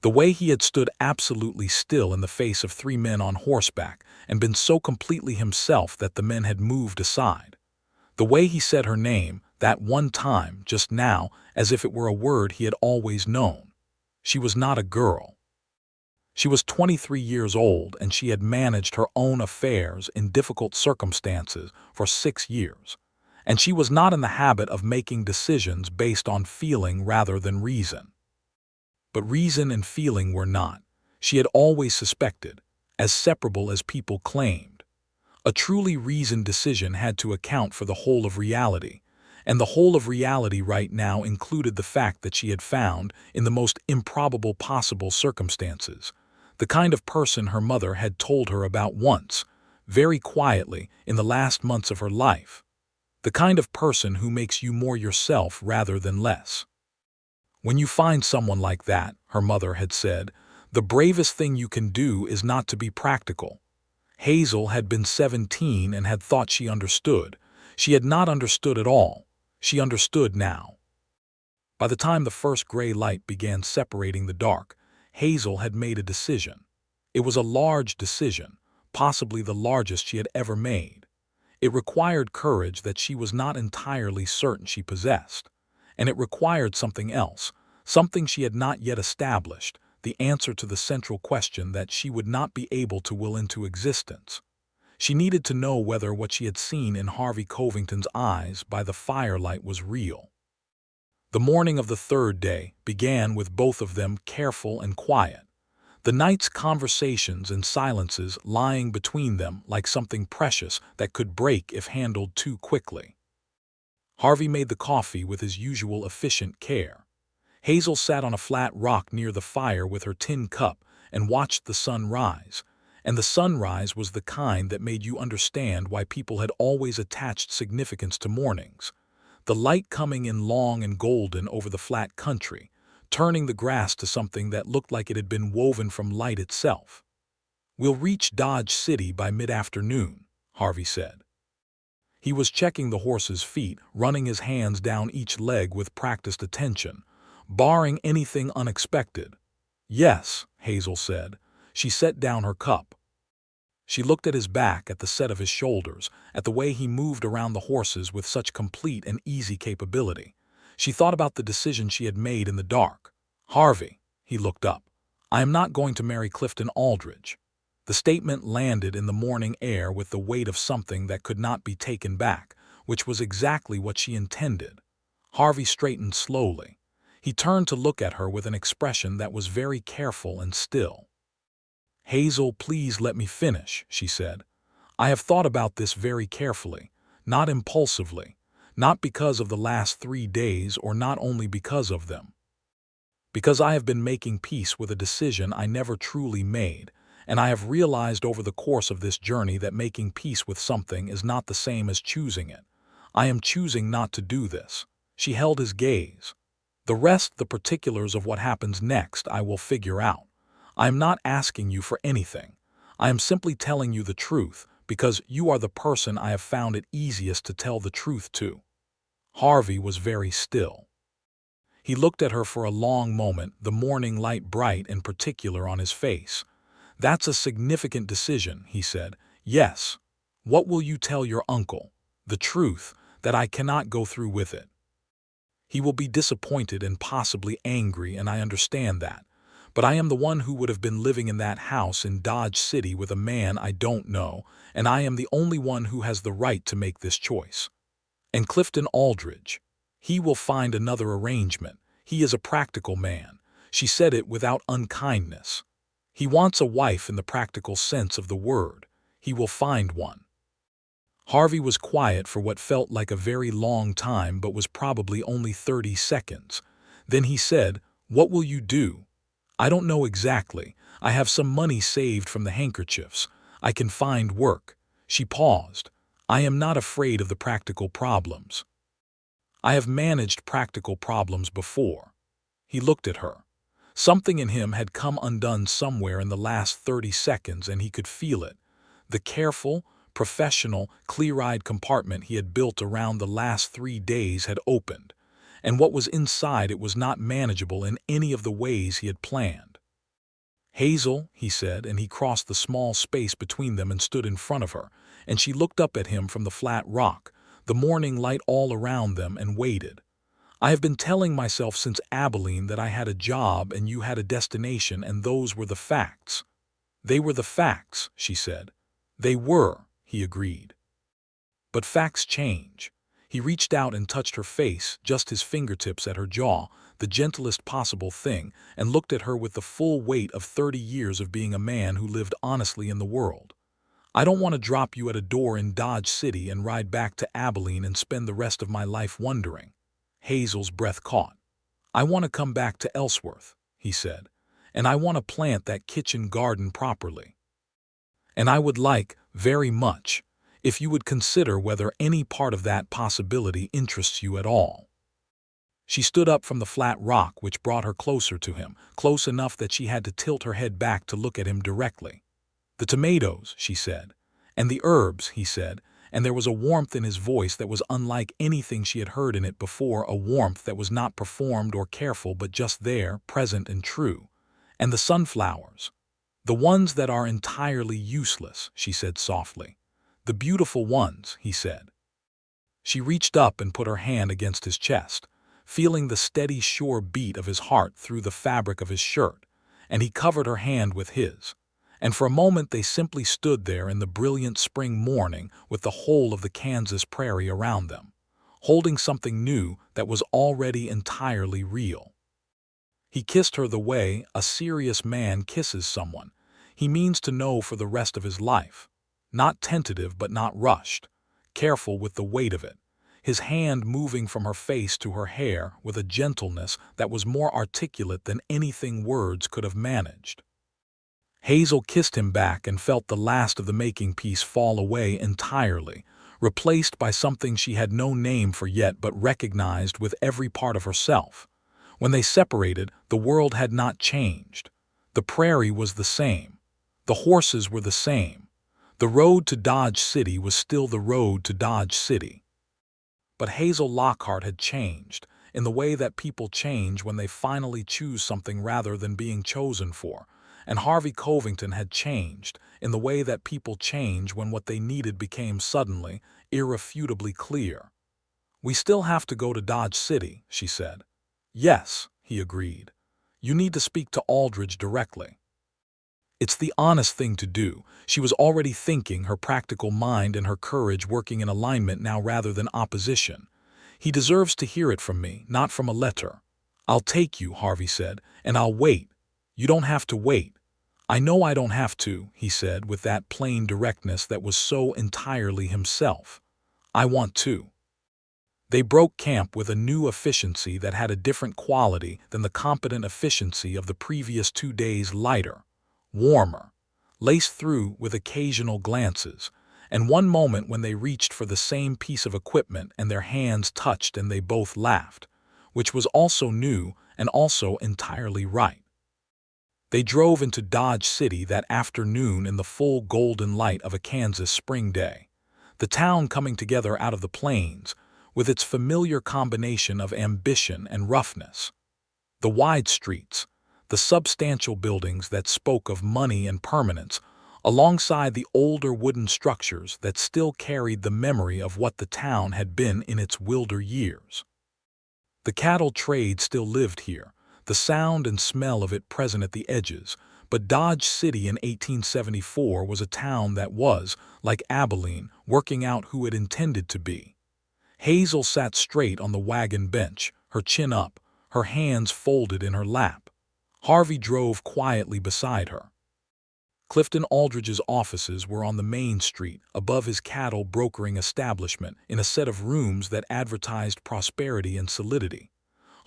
the way he had stood absolutely still in the face of 3 men on horseback and been so completely himself that the men had moved aside, the way he said her name that one time just now as if it were a word he had always known. She was not a girl. She was 23 years old, and she had managed her own affairs in difficult circumstances for 6 years, and she was not in the habit of making decisions based on feeling rather than reason. But reason and feeling were not, she had always suspected, as separable as people claimed. A truly reasoned decision had to account for the whole of reality, and the whole of reality right now included the fact that she had found, in the most improbable possible circumstances, the kind of person her mother had told her about once, very quietly, in the last months of her life. The kind of person who makes you more yourself rather than less. "When you find someone like that," her mother had said, "the bravest thing you can do is not to be practical." Hazel had been 17 and had thought she understood. She had not understood at all. She understood now. By the time the first gray light began separating the dark, Hazel had made a decision. It was a large decision, possibly the largest she had ever made. It required courage that she was not entirely certain she possessed, and it required something else, something she had not yet established, the answer to the central question that she would not be able to will into existence. She needed to know whether what she had seen in Harvey Covington's eyes by the firelight was real. The morning of the 3rd day began with both of them careful and quiet, the night's conversations and silences lying between them like something precious that could break if handled too quickly. Harvey made the coffee with his usual efficient care. Hazel sat on a flat rock near the fire with her tin cup and watched the sun rise, and the sunrise was the kind that made you understand why people had always attached significance to mornings. The light coming in long and golden over the flat country, turning the grass to something that looked like it had been woven from light itself. "We'll reach Dodge City by mid-afternoon," Harvey said. He was checking the horse's feet, running his hands down each leg with practiced attention, barring anything unexpected. "Yes," Hazel said. She set down her cup. She looked at his back, at the set of his shoulders, at the way he moved around the horses with such complete and easy capability. She thought about the decision she had made in the dark. "Harvey," he looked up, "I am not going to marry Clifton Aldridge." The statement landed in the morning air with the weight of something that could not be taken back, which was exactly what she intended. Harvey straightened slowly. He turned to look at her with an expression that was very careful and still. "Hazel, please let me finish," she said. "I have thought about this very carefully, not impulsively, not because of the last 3 days or not only because of them. Because I have been making peace with a decision I never truly made, and I have realized over the course of this journey that making peace with something is not the same as choosing it. I am choosing not to do this." She held his gaze. "The rest, the particulars of what happens next, I will figure out. I am not asking you for anything. I am simply telling you the truth because you are the person I have found it easiest to tell the truth to." Harvey was very still. He looked at her for a long moment, the morning light bright in particular on his face. "That's a significant decision," he said. "Yes. What will you tell your uncle? The truth, that I cannot go through with it. He will be disappointed and possibly angry, and I understand that. But I am the one who would have been living in that house in Dodge City with a man I don't know, and I am the only one who has the right to make this choice. And Clifton Aldridge, he will find another arrangement. He is a practical man." She said it without unkindness. "He wants a wife in the practical sense of the word. He will find one." Harvey was quiet for what felt like a very long time but was probably only 30 seconds. Then he said, "What will you do?" "I don't know exactly. I have some money saved from the handkerchiefs. I can find work." She paused. "I am not afraid of the practical problems. I have managed practical problems before." He looked at her. Something in him had come undone somewhere in the last 30 seconds, and he could feel it. The careful, professional, clear-eyed compartment he had built around the last 3 days had opened, and what was inside it was not manageable in any of the ways he had planned. "Hazel," he said, and he crossed the small space between them and stood in front of her, and she looked up at him from the flat rock, the morning light all around them, and waited. "I have been telling myself since Abilene that I had a job and you had a destination, and those were the facts." "They were the facts," she said. "They were," he agreed. "But facts change." He reached out and touched her face, just his fingertips at her jaw, the gentlest possible thing, and looked at her with the full weight of 30 years of being a man who lived honestly in the world. "I don't want to drop you at a door in Dodge City and ride back to Abilene and spend the rest of my life wondering." Hazel's breath caught. "I want to come back to Ellsworth," he said, "and I want to plant that kitchen garden properly. And I would like, very much, if you would consider whether any part of that possibility interests you at all." She stood up from the flat rock, which brought her closer to him, close enough that she had to tilt her head back to look at him directly. "The tomatoes," she said. "And the herbs," he said, and there was a warmth in his voice that was unlike anything she had heard in it before, a warmth that was not performed or careful but just there, present and true. "And the sunflowers. The ones that are entirely useless," she said softly. "The beautiful ones," he said. She reached up and put her hand against his chest, feeling the steady, sure beat of his heart through the fabric of his shirt, and he covered her hand with his. And for a moment they simply stood there in the brilliant spring morning with the whole of the Kansas prairie around them, holding something new that was already entirely real. He kissed her the way a serious man kisses someone he means to know for the rest of his life. Not tentative but not rushed, careful with the weight of it, his hand moving from her face to her hair with a gentleness that was more articulate than anything words could have managed. Hazel kissed him back and felt the last of the making piece fall away entirely, replaced by something she had no name for yet but recognized with every part of herself. When they separated, the world had not changed. The prairie was the same. The horses were the same. The road to Dodge City was still the road to Dodge City. But Hazel Lockhart had changed, in the way that people change when they finally choose something rather than being chosen for. And Harvey Covington had changed, in the way that people change when what they needed became suddenly, irrefutably clear. "We still have to go to Dodge City," she said. "Yes," he agreed. "You need to speak to Aldridge directly. It's the honest thing to do." She was already thinking, her practical mind and her courage working in alignment now rather than opposition. "He deserves to hear it from me, not from a letter." "I'll take you," Harvey said, "and I'll wait." "You don't have to wait." "I know I don't have to," he said with that plain directness that was so entirely himself. "I want to." They broke camp with a new efficiency that had a different quality than the competent efficiency of the previous 2 days, lighter, warmer, laced through with occasional glances, and one moment when they reached for the same piece of equipment and their hands touched and they both laughed, which was also new and also entirely right. They drove into Dodge City that afternoon in the full golden light of a Kansas spring day, the town coming together out of the plains, with its familiar combination of ambition and roughness. The wide streets, the substantial buildings that spoke of money and permanence, alongside the older wooden structures that still carried the memory of what the town had been in its wilder years. The cattle trade still lived here, the sound and smell of it present at the edges, but Dodge City in 1874 was a town that was, like Abilene, working out who it intended to be. Hazel sat straight on the wagon bench, her chin up, her hands folded in her lap. Harvey drove quietly beside her. Clifton Aldridge's offices were on the main street, above his cattle brokering establishment, in a set of rooms that advertised prosperity and solidity.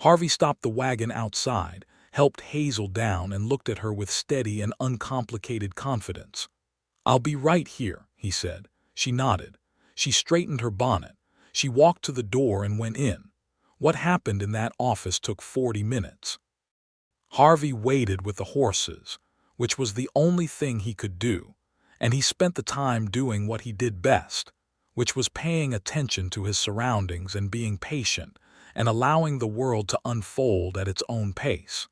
Harvey stopped the wagon outside, helped Hazel down, and looked at her with steady and uncomplicated confidence. "I'll be right here," he said. She nodded. She straightened her bonnet. She walked to the door and went in. What happened in that office took 40 minutes. Harvey waited with the horses, which was the only thing he could do, and he spent the time doing what he did best, which was paying attention to his surroundings and being patient and allowing the world to unfold at its own pace.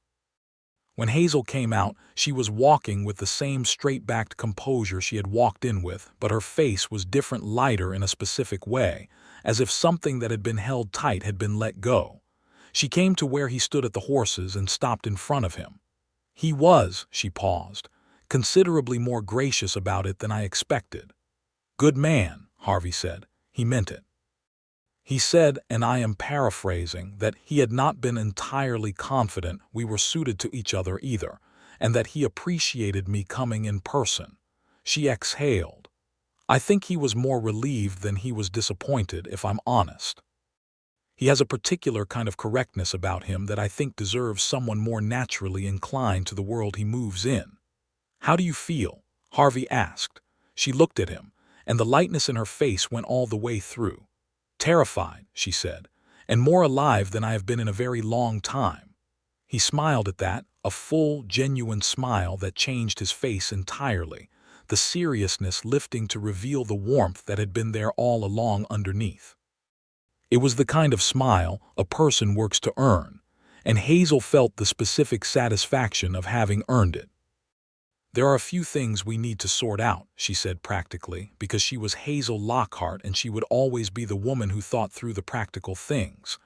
When Hazel came out, she was walking with the same straight-backed composure she had walked in with, but her face was different, lighter in a specific way, as if something that had been held tight had been let go. She came to where he stood at the horses and stopped in front of him. He was, she paused, considerably more gracious about it than I expected. "Good man," Harvey said. He meant it. He said, and I am paraphrasing, that he had not been entirely confident we were suited to each other either, and that he appreciated me coming in person. She exhaled. I think he was more relieved than he was disappointed, if I'm honest. He has a particular kind of correctness about him that I think deserves someone more naturally inclined to the world he moves in. "How do you feel?" Harvey asked. She looked at him, and the lightness in her face went all the way through. "Terrified," she said, "and more alive than I have been in a very long time." He smiled at that, a full, genuine smile that changed his face entirely, the seriousness lifting to reveal the warmth that had been there all along underneath. It was the kind of smile a person works to earn, and Hazel felt the specific satisfaction of having earned it. "There are a few things we need to sort out," she said practically, because she was Hazel Lockhart and she would always be the woman who thought through the practical things.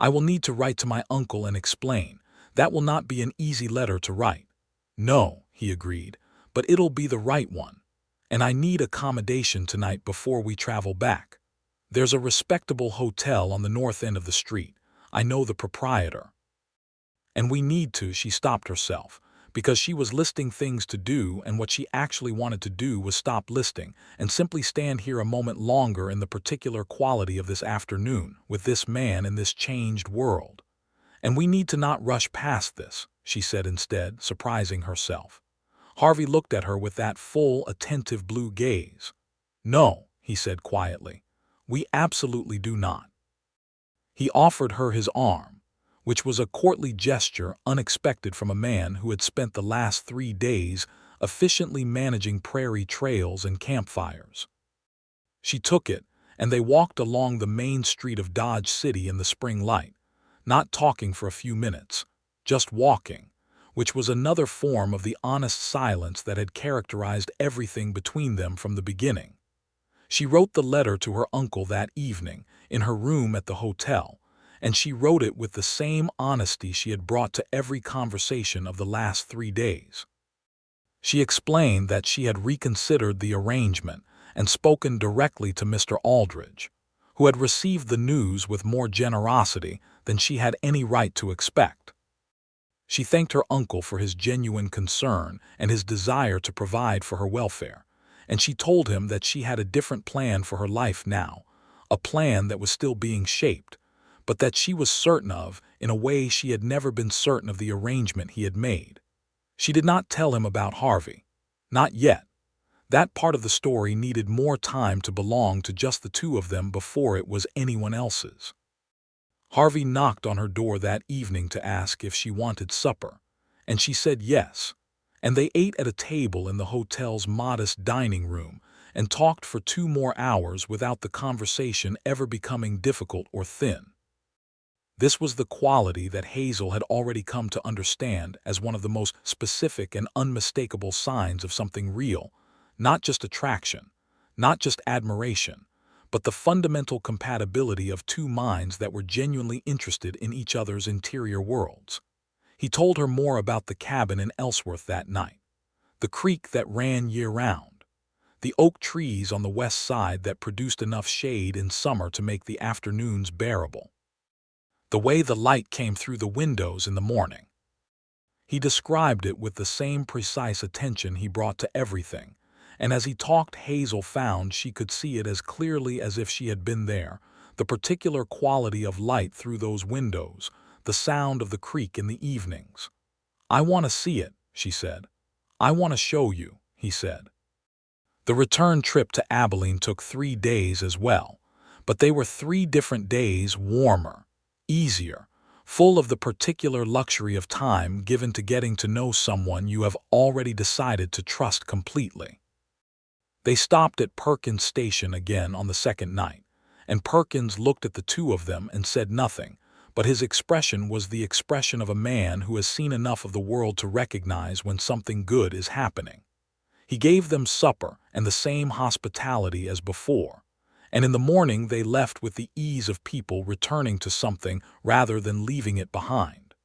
"I will need to write to my uncle and explain. That will not be an easy letter to write." "No," he agreed, "but it'll be the right one. And I need accommodation tonight before we travel back. There's a respectable hotel on the north end of the street. I know the proprietor. And we need to," she stopped herself, because she was listing things to do, and what she actually wanted to do was stop listing and simply stand here a moment longer in the particular quality of this afternoon, with this man in this changed world. "And we need to not rush past this," she said instead, surprising herself. Harvey looked at her with that full, attentive blue gaze. "No," he said quietly. "We absolutely do not." He offered her his arm, which was a courtly gesture unexpected from a man who had spent the last 3 days efficiently managing prairie trails and campfires. She took it, and they walked along the main street of Dodge City in the spring light, not talking for a few minutes, just walking, which was another form of the honest silence that had characterized everything between them from the beginning. She wrote the letter to her uncle that evening, in her room at the hotel, and she wrote it with the same honesty she had brought to every conversation of the last 3 days. She explained that she had reconsidered the arrangement and spoken directly to Mr. Aldridge, who had received the news with more generosity than she had any right to expect. She thanked her uncle for his genuine concern and his desire to provide for her welfare, and she told him that she had a different plan for her life now, a plan that was still being shaped, but that she was certain of in a way she had never been certain of the arrangement he had made. She did not tell him about Harvey. Not yet. That part of the story needed more time to belong to just the two of them before it was anyone else's. Harvey knocked on her door that evening to ask if she wanted supper, and she said yes. and they ate at a table in the hotel's modest dining room and talked for 2 more hours without the conversation ever becoming difficult or thin. This was the quality that Hazel had already come to understand as one of the most specific and unmistakable signs of something real, not just attraction, not just admiration, but the fundamental compatibility of two minds that were genuinely interested in each other's interior worlds. He told her more about the cabin in Ellsworth that night, the creek that ran year-round, the oak trees on the west side that produced enough shade in summer to make the afternoons bearable, the way the light came through the windows in the morning. He described it with the same precise attention he brought to everything, and as he talked, Hazel found she could see it as clearly as if she had been there, the particular quality of light through those windows, the sound of the creek in the evenings. "I want to see it," she said. "I want to show you," he said. The return trip to Abilene took 3 days as well, but they were 3 different days, warmer, easier, full of the particular luxury of time given to getting to know someone you have already decided to trust completely. They stopped at Perkins Station again on the second night, and Perkins looked at the two of them and said nothing, but his expression was the expression of a man who has seen enough of the world to recognize when something good is happening. He gave them supper and the same hospitality as before, and in the morning they left with the ease of people returning to something rather than leaving it behind.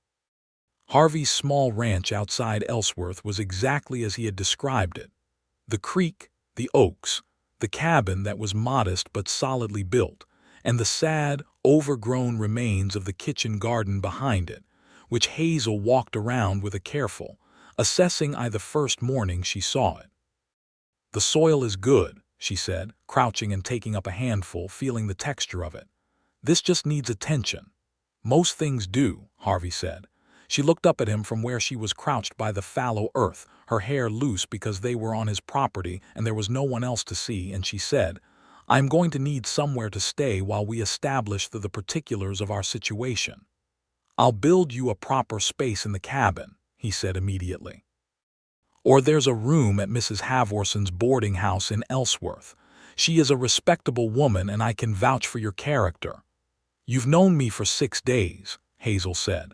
Harvey's small ranch outside Ellsworth was exactly as he had described it. The creek, the oaks, the cabin that was modest but solidly built, and the sad, overgrown remains of the kitchen garden behind it, which Hazel walked around with a careful, assessing eye the first morning she saw it. "The soil is good," she said, crouching and taking up a handful, feeling the texture of it. "This just needs attention." "Most things do," Harvey said. She looked up at him from where she was crouched by the fallow earth, her hair loose because they were on his property and there was no one else to see, and she said, "I am going to need somewhere to stay while we establish the particulars of our situation." "I'll build you a proper space in the cabin," he said immediately. "Or there's a room at Mrs. Havorson's boarding house in Ellsworth. She is a respectable woman and I can vouch for your character." "You've known me for 6 days," Hazel said.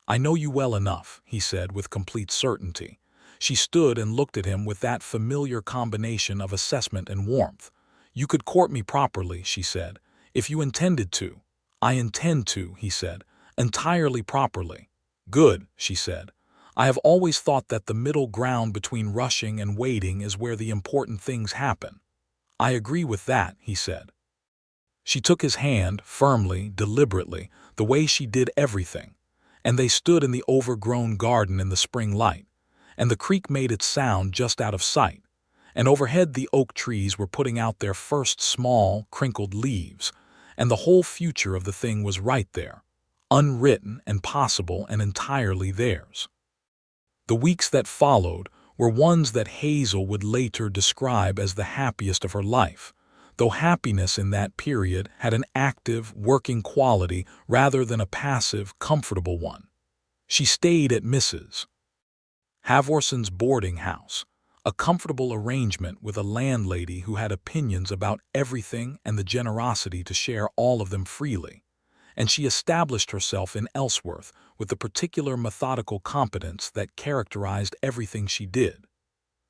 "I know you well enough," he said with complete certainty. She stood and looked at him with that familiar combination of assessment and warmth. "You could court me properly," she said, "if you intended to." "I intend to," he said, "entirely properly." "Good," she said. "I have always thought that the middle ground between rushing and waiting is where the important things happen." "I agree with that," he said. She took his hand, firmly, deliberately, the way she did everything, and they stood in the overgrown garden in the spring light, and the creek made its sound just out of sight, and overhead the oak trees were putting out their first small, crinkled leaves, and the whole future of the thing was right there, unwritten and possible and entirely theirs. The weeks that followed were ones that Hazel would later describe as the happiest of her life, though happiness in that period had an active, working quality rather than a passive, comfortable one. She stayed at Mrs. Havorson's boarding house, a comfortable arrangement with a landlady who had opinions about everything and the generosity to share all of them freely, and she established herself in Ellsworth with the particular methodical competence that characterized everything she did.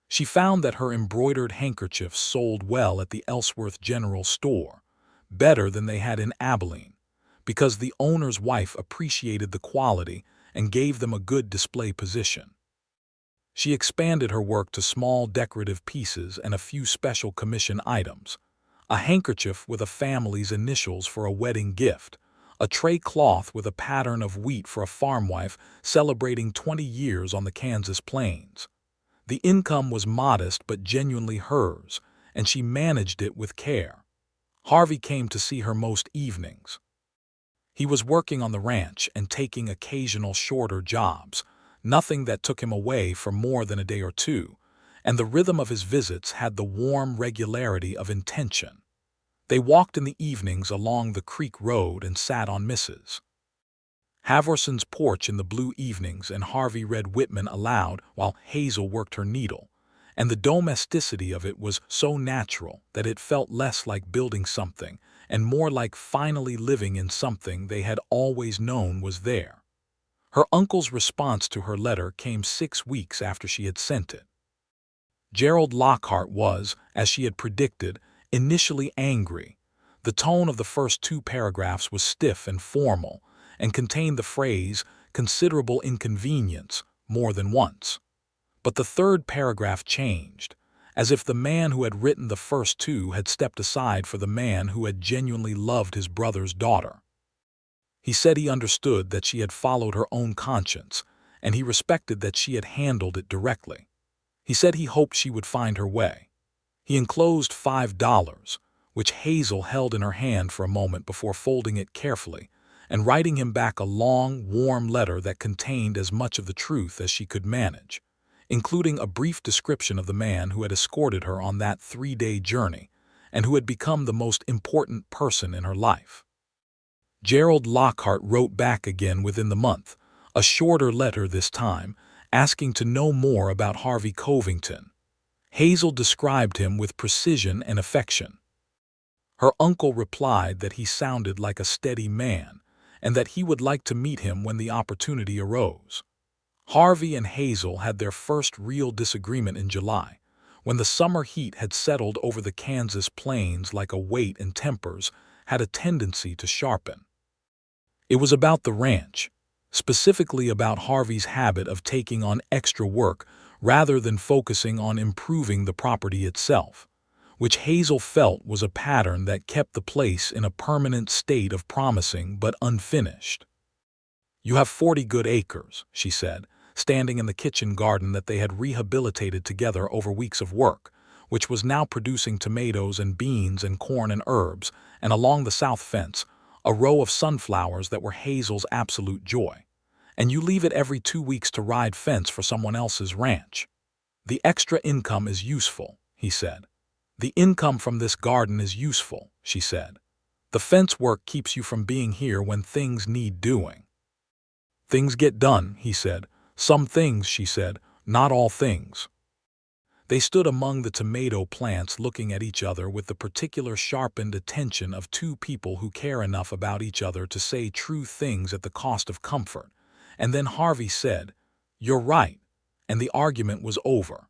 She found that her embroidered handkerchiefs sold well at the Ellsworth General Store, better than they had in Abilene, because the owner's wife appreciated the quality and gave them a good display position. She expanded her work to small decorative pieces and a few special commission items: a handkerchief with a family's initials for a wedding gift, a tray cloth with a pattern of wheat for a farm wife celebrating 20 years on the Kansas plains. The income was modest but genuinely hers, and she managed it with care. Harvey came to see her most evenings. He was working on the ranch and taking occasional shorter jobs, nothing that took him away for more than a day or two, and the rhythm of his visits had the warm regularity of intention. They walked in the evenings along the creek road and sat on Mrs. Havorson's porch in the blue evenings, and Harvey read Whitman aloud while Hazel worked her needle, and the domesticity of it was so natural that it felt less like building something and more like finally living in something they had always known was there. Her uncle's response to her letter came 6 weeks after she had sent it. Gerald Lockhart was, as she had predicted, initially angry. The tone of the first 2 paragraphs was stiff and formal, and contained the phrase, "considerable inconvenience," more than once. But the 3rd paragraph changed, as if the man who had written the first 2 had stepped aside for the man who had genuinely loved his brother's daughter. He said he understood that she had followed her own conscience, and he respected that she had handled it directly. He said he hoped she would find her way. He enclosed $5, which Hazel held in her hand for a moment before folding it carefully and writing him back a long, warm letter that contained as much of the truth as she could manage, including a brief description of the man who had escorted her on that 3-day journey and who had become the most important person in her life. Gerald Lockhart wrote back again within the month, a shorter letter this time, asking to know more about Harvey Covington. Hazel described him with precision and affection. Her uncle replied that he sounded like a steady man, and that he would like to meet him when the opportunity arose. Harvey and Hazel had their first real disagreement in July, when the summer heat had settled over the Kansas plains like a weight, and tempers had a tendency to sharpen. It was about the ranch, specifically about Harvey's habit of taking on extra work rather than focusing on improving the property itself, which Hazel felt was a pattern that kept the place in a permanent state of promising but unfinished. "You have 40 good acres," she said, standing in the kitchen garden that they had rehabilitated together over weeks of work, which was now producing tomatoes and beans and corn and herbs, and along the south fence, a row of sunflowers that were Hazel's absolute joy. "And you leave it every 2 weeks to ride fence for someone else's ranch." "The extra income is useful," he said. "The income from this garden is useful," she said. "The fence work keeps you from being here when things need doing." "Things get done," he said. "Some things," she said, "not all things." They stood among the tomato plants looking at each other with the particular sharpened attention of 2 people who care enough about each other to say true things at the cost of comfort. And then Harvey said, "You're right," and the argument was over.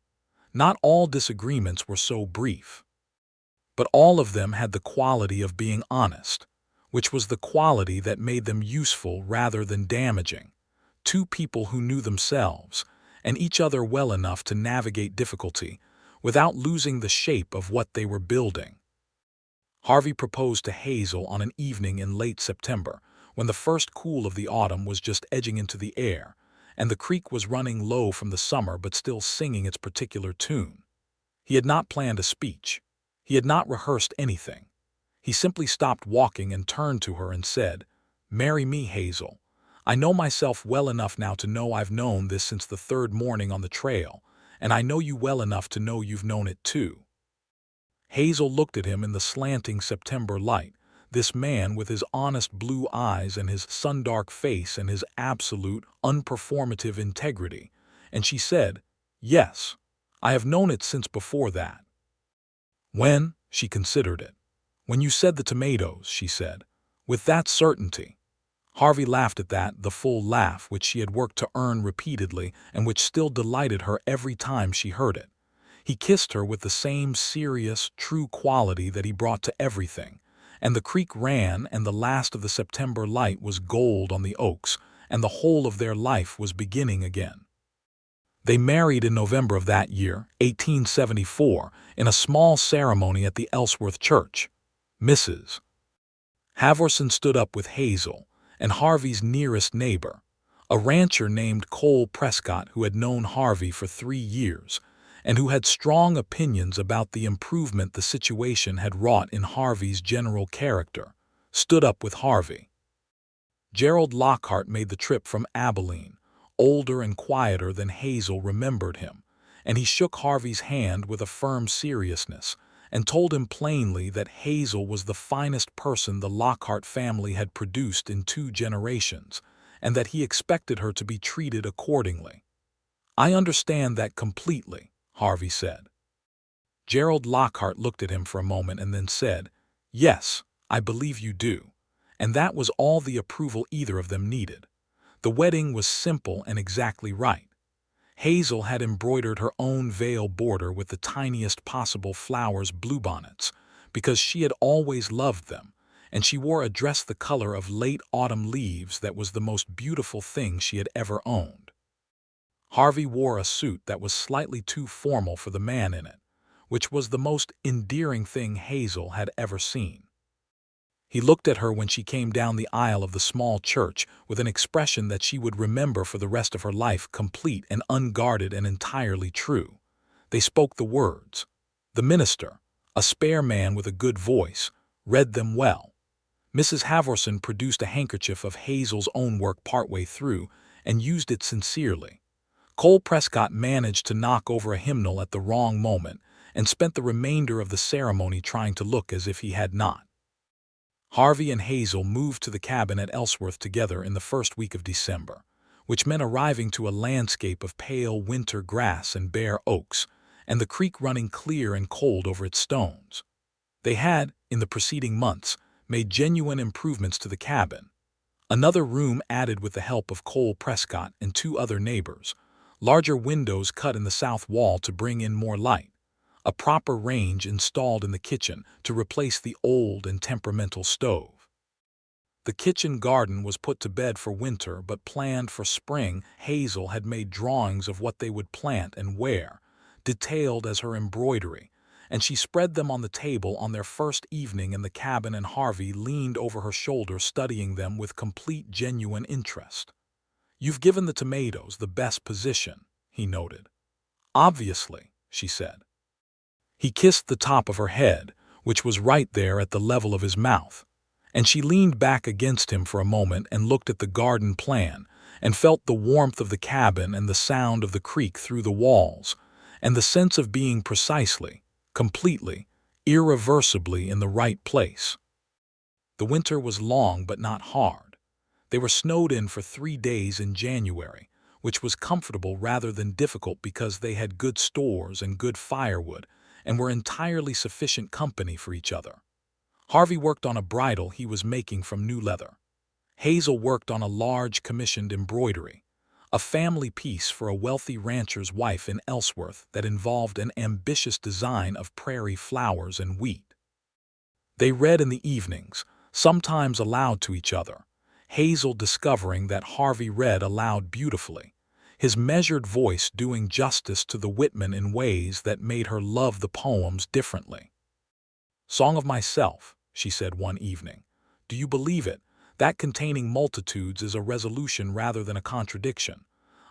Not all disagreements were so brief, but all of them had the quality of being honest, which was the quality that made them useful rather than damaging. 2 people who knew themselves and each other well enough to navigate difficulty without losing the shape of what they were building. Harvey proposed to Hazel on an evening in late September, when the first cool of the autumn was just edging into the air, and the creek was running low from the summer but still singing its particular tune. He had not planned a speech. He had not rehearsed anything. He simply stopped walking and turned to her and said, "Marry me, Hazel. I know myself well enough now to know I've known this since the 3rd morning on the trail, and I know you well enough to know you've known it too." Hazel looked at him in the slanting September light, this man with his honest blue eyes and his sun-dark face and his absolute, unperformative integrity, and she said, "Yes, I have known it since before that." "When?" She considered it. "When you said the tomatoes," she said. "With that certainty." Harvey laughed at that, the full laugh which she had worked to earn repeatedly and which still delighted her every time she heard it. He kissed her with the same serious, true quality that he brought to everything, and the creek ran, and the last of the September light was gold on the oaks, and the whole of their life was beginning again. They married in November of that year, 1874, in a small ceremony at the Ellsworth Church. Mrs. Havorson stood up with Hazel, and Harvey's nearest neighbor, a rancher named Cole Prescott who had known Harvey for 3 years, and who had strong opinions about the improvement the situation had wrought in Harvey's general character, stood up with Harvey. Gerald Lockhart made the trip from Abilene, older and quieter than Hazel remembered him, and he shook Harvey's hand with a firm seriousness, and told him plainly that Hazel was the finest person the Lockhart family had produced in 2 generations, and that he expected her to be treated accordingly. "I understand that completely," Harvey said. Gerald Lockhart looked at him for a moment and then said, "Yes, I believe you do." And that was all the approval either of them needed. The wedding was simple and exactly right. Hazel had embroidered her own veil border with the tiniest possible flowers, bluebonnets, because she had always loved them, and she wore a dress the color of late autumn leaves that was the most beautiful thing she had ever owned. Harvey wore a suit that was slightly too formal for the man in it, which was the most endearing thing Hazel had ever seen. He looked at her when she came down the aisle of the small church with an expression that she would remember for the rest of her life, complete and unguarded and entirely true. They spoke the words. The minister, a spare man with a good voice, read them well. Mrs. Havorson produced a handkerchief of Hazel's own work partway through and used it sincerely. Cole Prescott managed to knock over a hymnal at the wrong moment and spent the remainder of the ceremony trying to look as if he had not. Harvey and Hazel moved to the cabin at Ellsworth together in the first week of December, which meant arriving to a landscape of pale winter grass and bare oaks, and the creek running clear and cold over its stones. They had, in the preceding months, made genuine improvements to the cabin. Another room added with the help of Cole Prescott and two other neighbors, larger windows cut in the south wall to bring in more light, a proper range installed in the kitchen to replace the old and temperamental stove. The kitchen garden was put to bed for winter but planned for spring. Hazel had made drawings of what they would plant and where, detailed as her embroidery, and she spread them on the table on their first evening in the cabin, and Harvey leaned over her shoulder studying them with complete genuine interest. "You've given the tomatoes the best position," he noted. "Obviously," she said. He kissed the top of her head, which was right there at the level of his mouth, and she leaned back against him for a moment and looked at the garden plan and felt the warmth of the cabin and the sound of the creek through the walls and the sense of being precisely, completely, irreversibly in the right place. The winter was long but not hard. They were snowed in for 3 days in January, which was comfortable rather than difficult because they had good stores and good firewood and were entirely sufficient company for each other. Harvey worked on a bridle he was making from new leather. Hazel worked on a large commissioned embroidery, a family piece for a wealthy rancher's wife in Ellsworth that involved an ambitious design of prairie flowers and wheat. They read in the evenings, sometimes aloud to each other, Hazel discovering that Harvey read aloud beautifully, his measured voice doing justice to the Whitman in ways that made her love the poems differently. "Song of Myself," she said one evening. "Do you believe it? That containing multitudes is a resolution rather than a contradiction.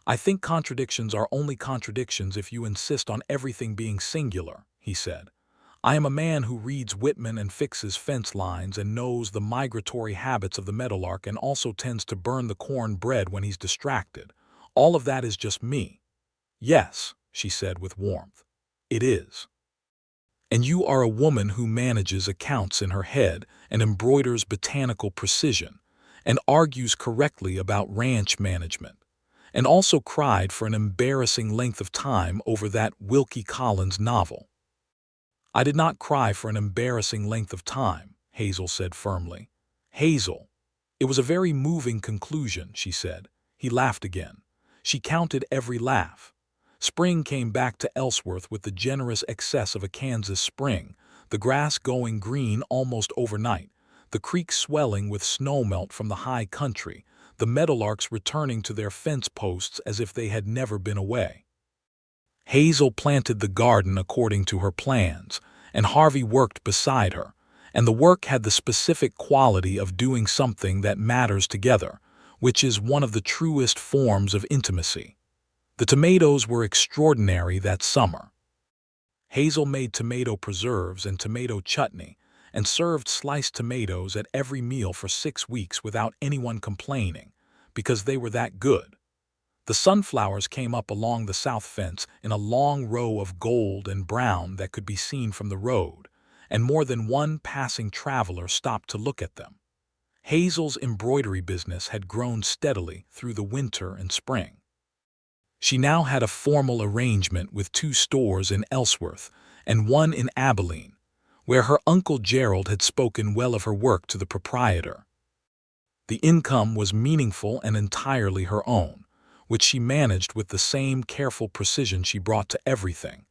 I think contradictions are only contradictions if you insist on everything being singular," he said. "I am a man who reads Whitman and fixes fence lines and knows the migratory habits of the meadowlark and also tends to burn the corn bread when he's distracted. All of that is just me." "Yes," she said with warmth, "it is. And you are a woman who manages accounts in her head and embroiders botanical precision and argues correctly about ranch management, and also cried for an embarrassing length of time over that Wilkie Collins novel." "I did not cry for an embarrassing length of time," Hazel said firmly. "Hazel." "It was a very moving conclusion," she said. He laughed again. She counted every laugh. Spring came back to Ellsworth with the generous excess of a Kansas spring, the grass going green almost overnight, the creek swelling with snowmelt from the high country, the meadowlarks returning to their fence posts as if they had never been away. Hazel planted the garden according to her plans, and Harvey worked beside her, and the work had the specific quality of doing something that matters together, which is one of the truest forms of intimacy. The tomatoes were extraordinary that summer. Hazel made tomato preserves and tomato chutney and served sliced tomatoes at every meal for 6 weeks without anyone complaining, because they were that good. The sunflowers came up along the south fence in a long row of gold and brown that could be seen from the road, and more than one passing traveler stopped to look at them. Hazel's embroidery business had grown steadily through the winter and spring. She now had a formal arrangement with 2 stores in Ellsworth and 1 in Abilene, where her Uncle Gerald had spoken well of her work to the proprietor. The income was meaningful and entirely her own, which she managed with the same careful precision she brought to everything,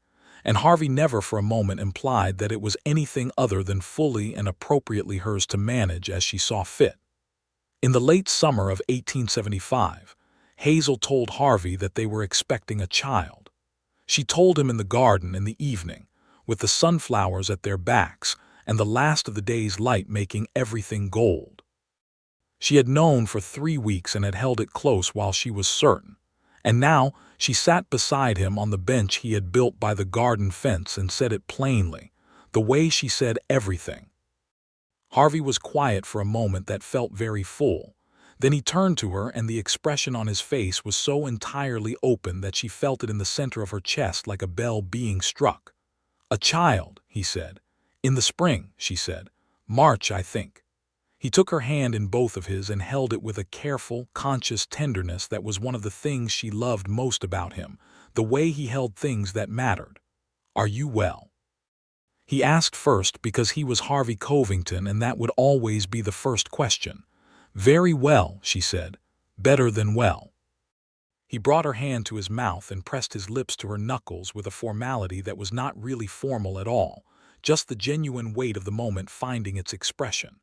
and Harvey never for a moment implied that it was anything other than fully and appropriately hers to manage as she saw fit. In the late summer of 1875, Hazel told Harvey that they were expecting a child. She told him in the garden in the evening, with the sunflowers at their backs and the last of the day's light making everything gold. She had known for 3 weeks and had held it close while she was certain, and now she sat beside him on the bench he had built by the garden fence and said it plainly, the way she said everything. Harvey was quiet for a moment that felt very full. Then he turned to her, and the expression on his face was so entirely open that she felt it in the center of her chest like a bell being struck. "A child," he said. "In the spring," she said. "March, I think." He took her hand in both of his and held it with a careful, conscious tenderness that was one of the things she loved most about him, the way he held things that mattered. "Are you well?" He asked first because he was Harvey Covington, and that would always be the first question. "Very well," she said. "Better than well." He brought her hand to his mouth and pressed his lips to her knuckles with a formality that was not really formal at all, just the genuine weight of the moment finding its expression.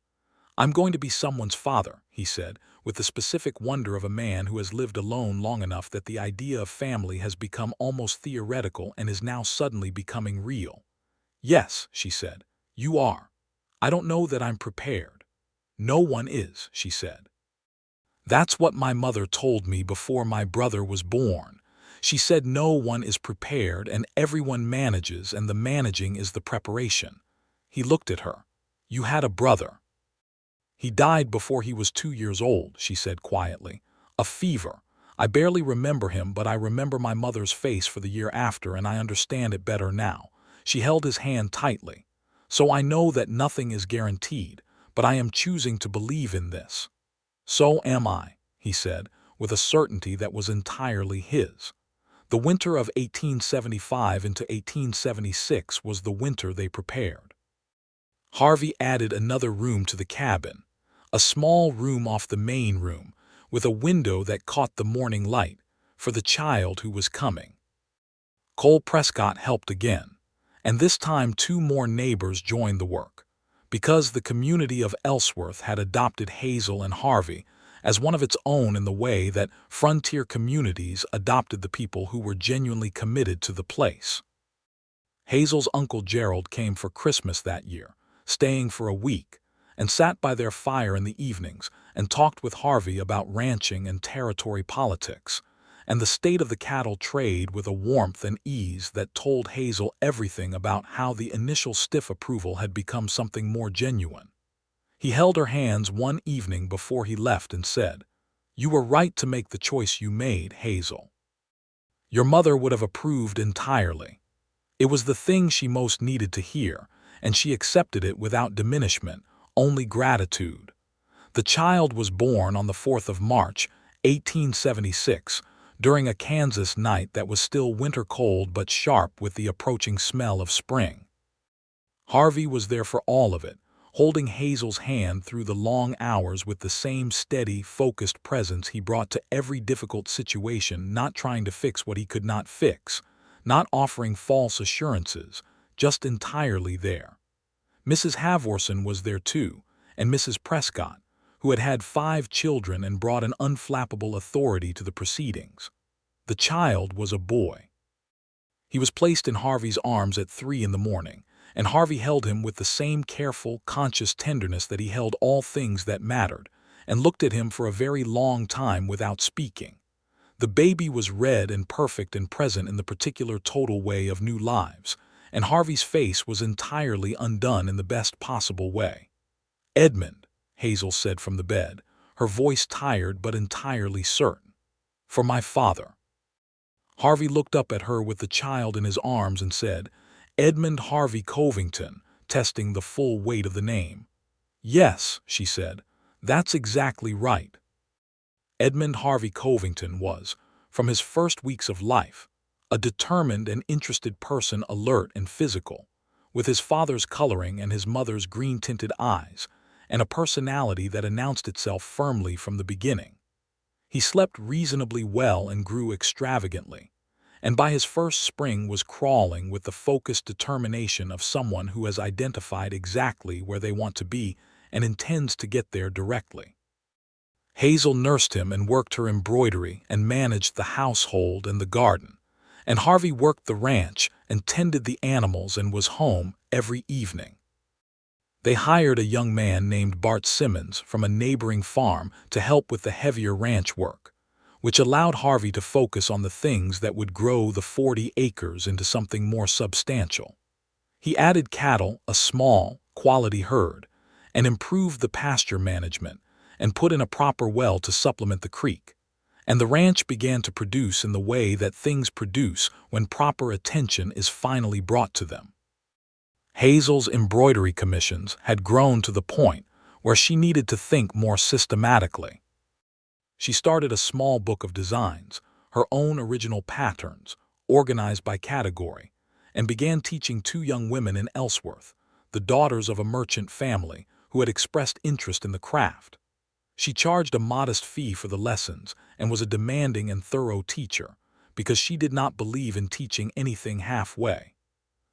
"I'm going to be someone's father," he said, with the specific wonder of a man who has lived alone long enough that the idea of family has become almost theoretical and is now suddenly becoming real. "Yes," she said, "you are. I don't know that I'm prepared." "No one is," she said. "That's what my mother told me before my brother was born. She said no one is prepared and everyone manages, and the managing is the preparation." He looked at her. "You had a brother." "He died before he was 2 years old," she said quietly. "A fever. I barely remember him, but I remember my mother's face for the year after, and I understand it better now." She held his hand tightly. "So I know that nothing is guaranteed, but I am choosing to believe in this." "So am I," he said, with a certainty that was entirely his. The winter of 1875 into 1876 was the winter they prepared. Harvey added another room to the cabin, a small room off the main room, with a window that caught the morning light, for the child who was coming. Cole Prescott helped again, and this time 2 more neighbors joined the work, because the community of Ellsworth had adopted Hazel and Harvey as one of its own in the way that frontier communities adopted the people who were genuinely committed to the place. Hazel's Uncle Gerald came for Christmas that year, staying for a week, and sat by their fire in the evenings and talked with Harvey about ranching and territory politics, and the state of the cattle trade with a warmth and ease that told Hazel everything about how the initial stiff approval had become something more genuine. He held her hands one evening before he left and said, "You were right to make the choice you made, Hazel. Your mother would have approved entirely. It was the thing she most needed to hear, and she accepted it without diminishment, only gratitude." The child was born on the 4th of March, 1876, during a Kansas night that was still winter cold but sharp with the approaching smell of spring. Harvey was there for all of it, holding Hazel's hand through the long hours with the same steady, focused presence he brought to every difficult situation, not trying to fix what he could not fix, not offering false assurances, just entirely there. Mrs. Havorson was there too, and Mrs. Prescott, who had had 5 children and brought an unflappable authority to the proceedings. The child was a boy. He was placed in Harvey's arms at 3 in the morning, and Harvey held him with the same careful, conscious tenderness that he held all things that mattered, and looked at him for a very long time without speaking. The baby was red and perfect and present in the particular total way of new lives, and Harvey's face was entirely undone in the best possible way. "Edmund," Hazel said from the bed, her voice tired but entirely certain. "For my father." Harvey looked up at her with the child in his arms and said, "Edmund Harvey Covington," testing the full weight of the name. "Yes," she said, That's exactly right. Edmund Harvey Covington was, from his first weeks of life, a determined and interested person, alert and physical, with his father's coloring and his mother's green-tinted eyes, and a personality that announced itself firmly from the beginning. He slept reasonably well and grew extravagantly, and by his first spring was crawling with the focused determination of someone who has identified exactly where they want to be and intends to get there directly. Hazel nursed him and worked her embroidery and managed the household and the garden, and Harvey worked the ranch and tended the animals and was home every evening. They hired a young man named Bart Simmons from a neighboring farm to help with the heavier ranch work, which allowed Harvey to focus on the things that would grow the 40 acres into something more substantial. He added cattle, a small, quality herd, and improved the pasture management, and put in a proper well to supplement the creek, and the ranch began to produce in the way that things produce when proper attention is finally brought to them. Hazel's embroidery commissions had grown to the point where she needed to think more systematically. She started a small book of designs, her own original patterns, organized by category, and began teaching two young women in Ellsworth, the daughters of a merchant family who had expressed interest in the craft. She charged a modest fee for the lessons and was a demanding and thorough teacher because she did not believe in teaching anything halfway.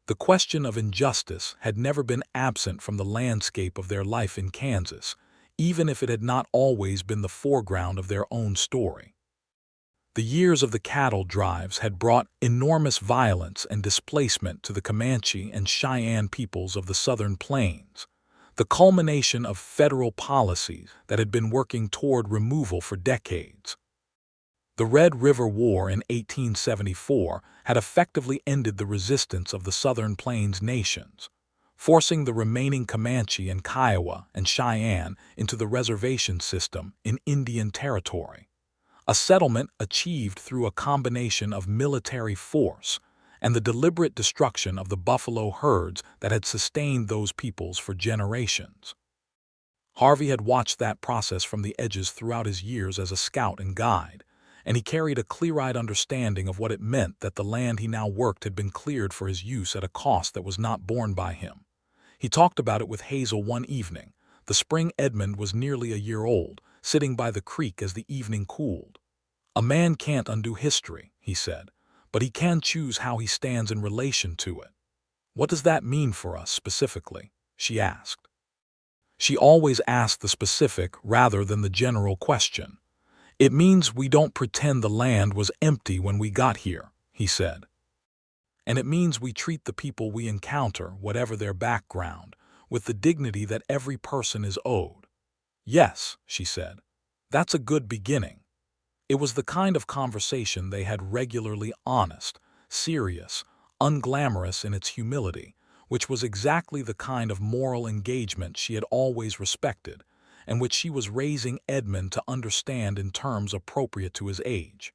The question of injustice had never been absent from the landscape of their life in Kansas, even if it had not always been the foreground of their own story. The years of the cattle drives had brought enormous violence and displacement to the Comanche and Cheyenne peoples of the southern plains, the culmination of federal policies that had been working toward removal for decades. The Red River War in 1874 had effectively ended the resistance of the Southern Plains nations, forcing the remaining Comanche and Kiowa and Cheyenne into the reservation system in Indian Territory, a settlement achieved through a combination of military force and the deliberate destruction of the buffalo herds that had sustained those peoples for generations. Harvey had watched that process from the edges throughout his years as a scout and guide, and he carried a clear-eyed understanding of what it meant that the land he now worked had been cleared for his use at a cost that was not borne by him. He talked about it with Hazel one evening, the spring Edmund was nearly a year old, sitting by the creek as the evening cooled. "A man can't undo history," he said, "but he can choose how he stands in relation to it." "What does that mean for us specifically?" she asked. She always asked the specific rather than the general question. "It means we don't pretend the land was empty when we got here," he said. "And it means we treat the people we encounter, whatever their background, with the dignity that every person is owed." "Yes," she said, "that's a good beginning." It was the kind of conversation they had regularly, honest, serious, unglamorous in its humility, which was exactly the kind of moral engagement she had always respected, and which she was raising Edmund to understand in terms appropriate to his age.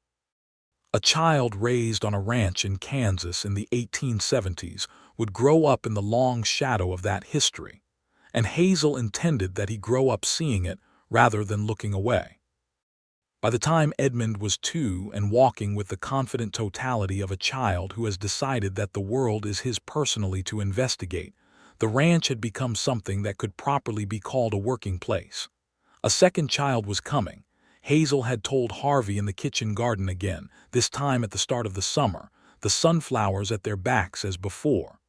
A child raised on a ranch in Kansas in the 1870s would grow up in the long shadow of that history, and Hazel intended that he grow up seeing it rather than looking away. By the time Edmund was 2 and walking with the confident totality of a child who has decided that the world is his personally to investigate, the ranch had become something that could properly be called a working place. A second child was coming. Hazel had told Harvey in the kitchen garden again, this time at the start of the summer, the sunflowers at their backs as before.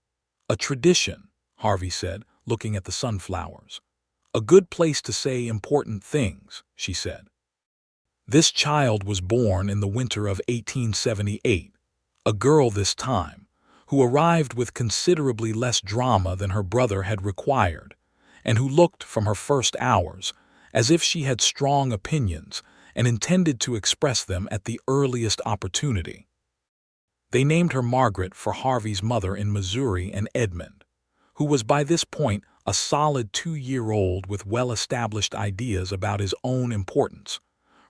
"A tradition," Harvey said, looking at the sunflowers. "A good place to say important things," she said. This child was born in the winter of 1878, a girl this time, who arrived with considerably less drama than her brother had required, and who looked, from her first hours, as if she had strong opinions and intended to express them at the earliest opportunity. They named her Margaret for Harvey's mother in Missouri, and Edmund, who was by this point a solid 2-year-old with well-established ideas about his own importance,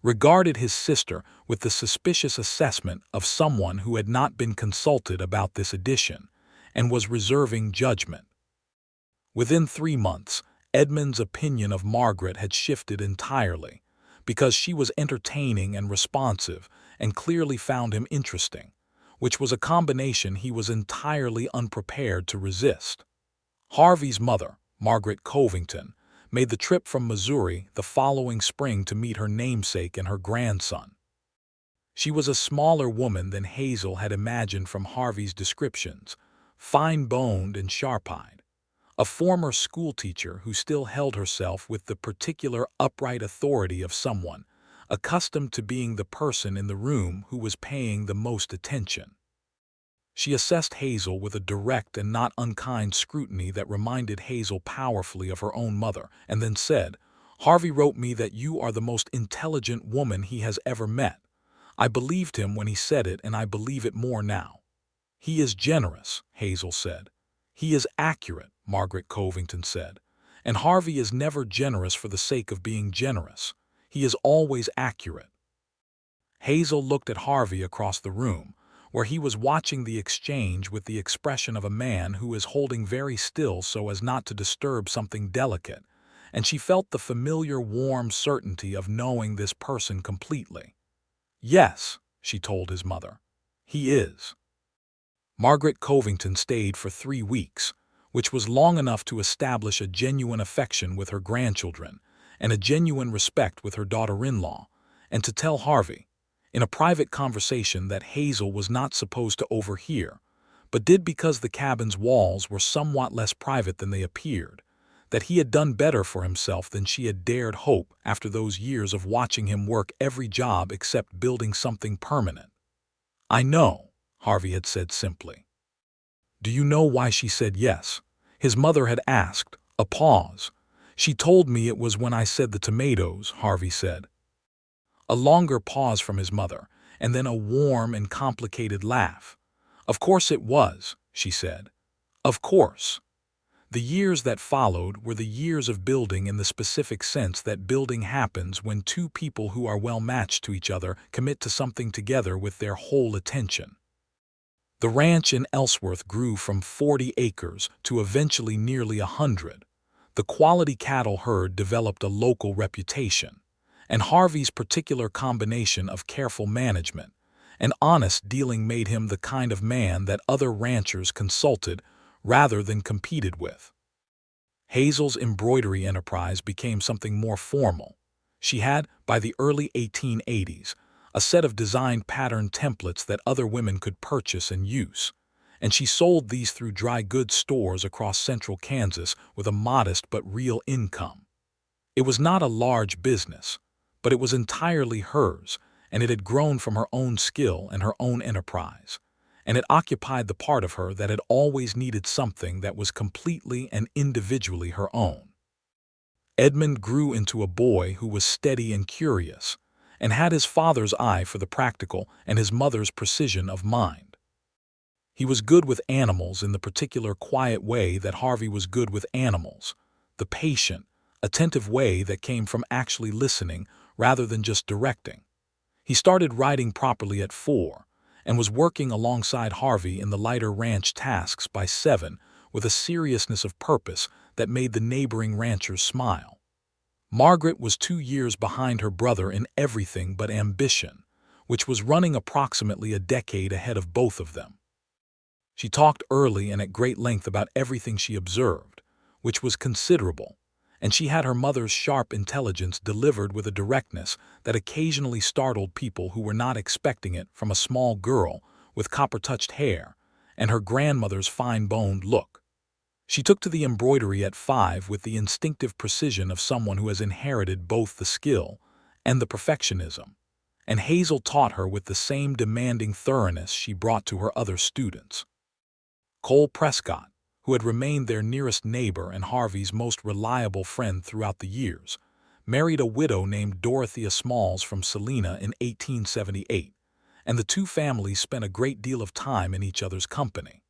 regarded his sister with the suspicious assessment of someone who had not been consulted about this addition and was reserving judgment. Within 3 months, Edmund's opinion of Margaret had shifted entirely, because she was entertaining and responsive and clearly found him interesting, which was a combination he was entirely unprepared to resist. Harvey's mother, Margaret Covington, made the trip from Missouri the following spring to meet her namesake and her grandson. She was a smaller woman than Hazel had imagined from Harvey's descriptions, fine-boned and sharp-eyed. A former schoolteacher who still held herself with the particular upright authority of someone, accustomed to being the person in the room who was paying the most attention. She assessed Hazel with a direct and not unkind scrutiny that reminded Hazel powerfully of her own mother, and then said, "Harvey wrote me that you are the most intelligent woman he has ever met. I believed him when he said it, and I believe it more now." "He is generous," Hazel said. "He is accurate," Margaret Covington said. "And Harvey is never generous for the sake of being generous. He is always accurate." Hazel looked at Harvey across the room, where he was watching the exchange with the expression of a man who is holding very still so as not to disturb something delicate, and she felt the familiar warm certainty of knowing this person completely. "Yes," she told his mother, "he is." Margaret Covington stayed for 3 weeks, which was long enough to establish a genuine affection with her grandchildren and a genuine respect with her daughter-in-law, and to tell Harvey, in a private conversation that Hazel was not supposed to overhear, but did because the cabin's walls were somewhat less private than they appeared, that he had done better for himself than she had dared hope after those years of watching him work every job except building something permanent. "I know," Harvey had said simply. "Do you know why she said yes?" his mother had asked, a pause. "She told me it was when I said the tomatoes," Harvey said. A longer pause from his mother, and then a warm and complicated laugh. "Of course it was," she said. "Of course." The years that followed were the years of building in the specific sense that building happens when two people who are well matched to each other commit to something together with their whole attention. The ranch in Ellsworth grew from 40 acres to eventually nearly 100. The quality cattle herd developed a local reputation, and Harvey's particular combination of careful management and honest dealing made him the kind of man that other ranchers consulted rather than competed with. Hazel's embroidery enterprise became something more formal. She had, by the early 1880s, a set of designed pattern templates that other women could purchase and use, and she sold these through dry goods stores across central Kansas with a modest but real income. It was not a large business, but it was entirely hers, and it had grown from her own skill and her own enterprise, and it occupied the part of her that had always needed something that was completely and individually her own. Edmund grew into a boy who was steady and curious, and had his father's eye for the practical and his mother's precision of mind. He was good with animals in the particular quiet way that Harvey was good with animals, the patient, attentive way that came from actually listening rather than just directing. He started riding properly at 4, and was working alongside Harvey in the lighter ranch tasks by 7 with a seriousness of purpose that made the neighboring ranchers smile. Margaret was 2 years behind her brother in everything but ambition, which was running approximately a decade ahead of both of them. She talked early and at great length about everything she observed, which was considerable, and she had her mother's sharp intelligence delivered with a directness that occasionally startled people who were not expecting it from a small girl with copper-touched hair and her grandmother's fine-boned look. She took to the embroidery at 5 with the instinctive precision of someone who has inherited both the skill and the perfectionism, and Hazel taught her with the same demanding thoroughness she brought to her other students. Cole Prescott, who had remained their nearest neighbor and Harvey's most reliable friend throughout the years, married a widow named Dorothea Smalls from Salina in 1878, and the two families spent a great deal of time in each other's company.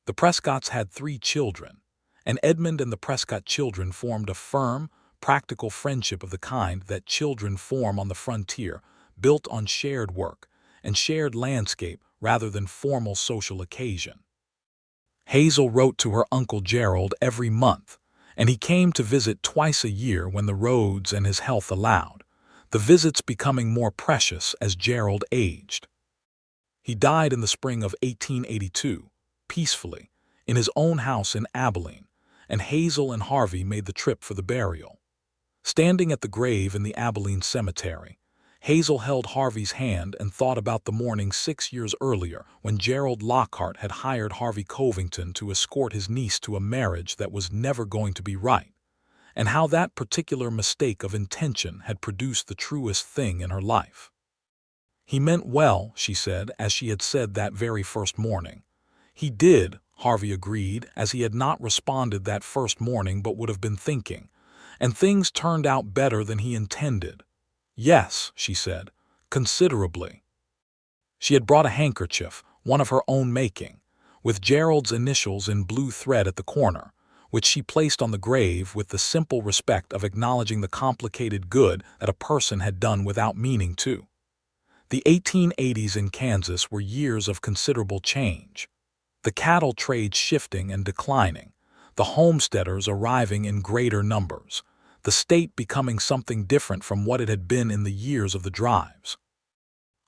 The Prescotts had 3 children, and Edmund and the Prescott children formed a firm, practical friendship of the kind that children form on the frontier, built on shared work and shared landscape rather than formal social occasion. Hazel wrote to her Uncle Gerald every month, and he came to visit twice a year when the roads and his health allowed, the visits becoming more precious as Gerald aged. He died in the spring of 1882, peacefully, in his own house in Abilene, and Hazel and Harvey made the trip for the burial. Standing at the grave in the Abilene cemetery, Hazel held Harvey's hand and thought about the morning 6 years earlier when Gerald Lockhart had hired Harvey Covington to escort his niece to a marriage that was never going to be right, and how that particular mistake of intention had produced the truest thing in her life. He meant well, she said, as she had said that very first morning. He did, Harvey agreed, as he had not responded that first morning but would have been thinking, and things turned out better than he intended. Yes, she said, considerably. She had brought a handkerchief, one of her own making, with Gerald's initials in blue thread at the corner, which she placed on the grave with the simple respect of acknowledging the complicated good that a person had done without meaning to. The 1880s in Kansas were years of considerable change. The cattle trade shifting and declining, the homesteaders arriving in greater numbers, the state becoming something different from what it had been in the years of the drives.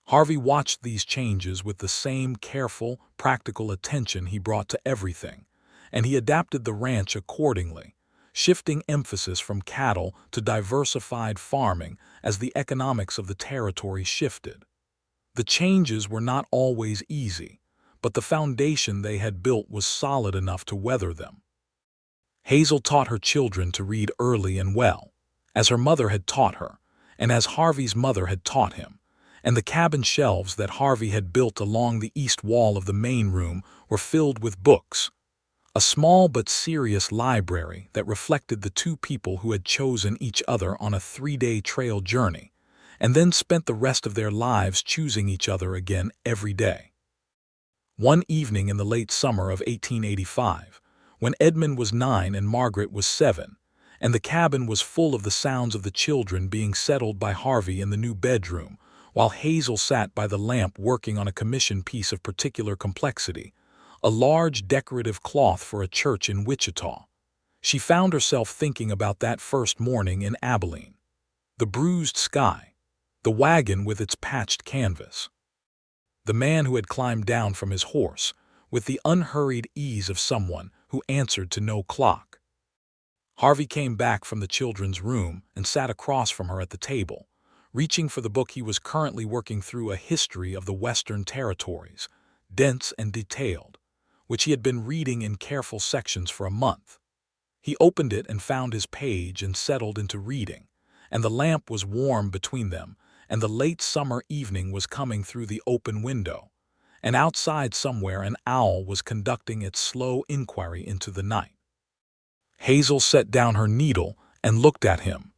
Harvey watched these changes with the same careful, practical attention he brought to everything, and he adapted the ranch accordingly, shifting emphasis from cattle to diversified farming as the economics of the territory shifted. The changes were not always easy, but the foundation they had built was solid enough to weather them. Hazel taught her children to read early and well, as her mother had taught her, and as Harvey's mother had taught him, and the cabin shelves that Harvey had built along the east wall of the main room were filled with books, a small but serious library that reflected the two people who had chosen each other on a 3-day trail journey, and then spent the rest of their lives choosing each other again every day. One evening in the late summer of 1885, when Edmund was 9 and Margaret was 7, and the cabin was full of the sounds of the children being settled by Harvey in the new bedroom, while Hazel sat by the lamp working on a commission piece of particular complexity, a large decorative cloth for a church in Wichita, she found herself thinking about that first morning in Abilene. The bruised sky, the wagon with its patched canvas, the man who had climbed down from his horse with the unhurried ease of someone who answered to no clock. Harvey came back from the children's room and sat across from her at the table, reaching for the book he was currently working through, a history of the Western Territories, dense and detailed, which he had been reading in careful sections for a month. He opened it and found his page and settled into reading, and the lamp was warm between them, and the late summer evening was coming through the open window, and outside somewhere an owl was conducting its slow inquiry into the night. Hazel set down her needle and looked at him.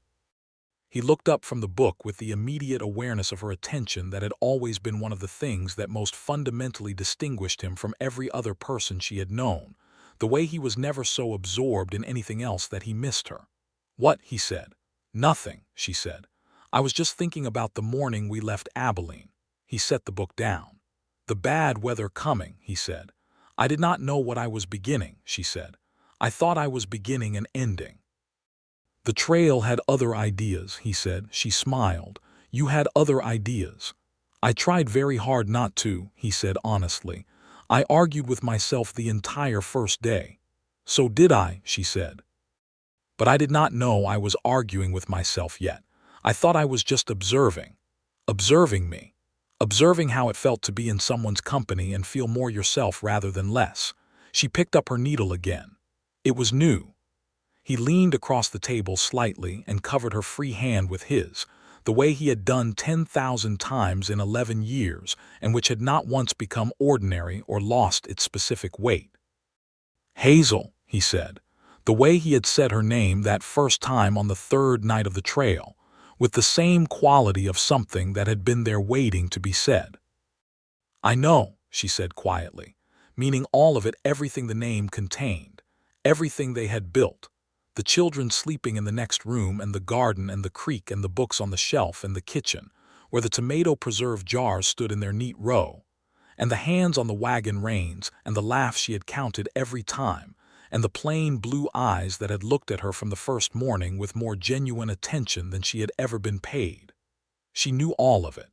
He looked up from the book with the immediate awareness of her attention that had always been one of the things that most fundamentally distinguished him from every other person she had known, the way he was never so absorbed in anything else that he missed her. "What?" he said. "Nothing," she said. "I was just thinking about the morning we left Abilene." He set the book down. "The bad weather coming," he said. "I did not know what I was beginning," she said. "I thought I was beginning and ending." "The trail had other ideas," he said. She smiled. "You had other ideas." "I tried very hard not to," he said honestly. "I argued with myself the entire first day." "So did I," she said. "But I did not know I was arguing with myself yet. I thought I was just observing. Observing me. Observing how it felt to be in someone's company and feel more yourself rather than less." She picked up her needle again. It was new. He leaned across the table slightly and covered her free hand with his, the way he had done 10,000 times in 11 years and which had not once become ordinary or lost its specific weight. "Hazel," he said, the way he had said her name that first time on the third night of the trail, with the same quality of something that had been there waiting to be said. "I know," she said quietly, meaning all of it, everything the name contained, everything they had built, the children sleeping in the next room and the garden and the creek and the books on the shelf and the kitchen, where the tomato preserve jars stood in their neat row, and the hands on the wagon reins and the laughs she had counted every time, and the plain blue eyes that had looked at her from the first morning with more genuine attention than she had ever been paid. She knew all of it.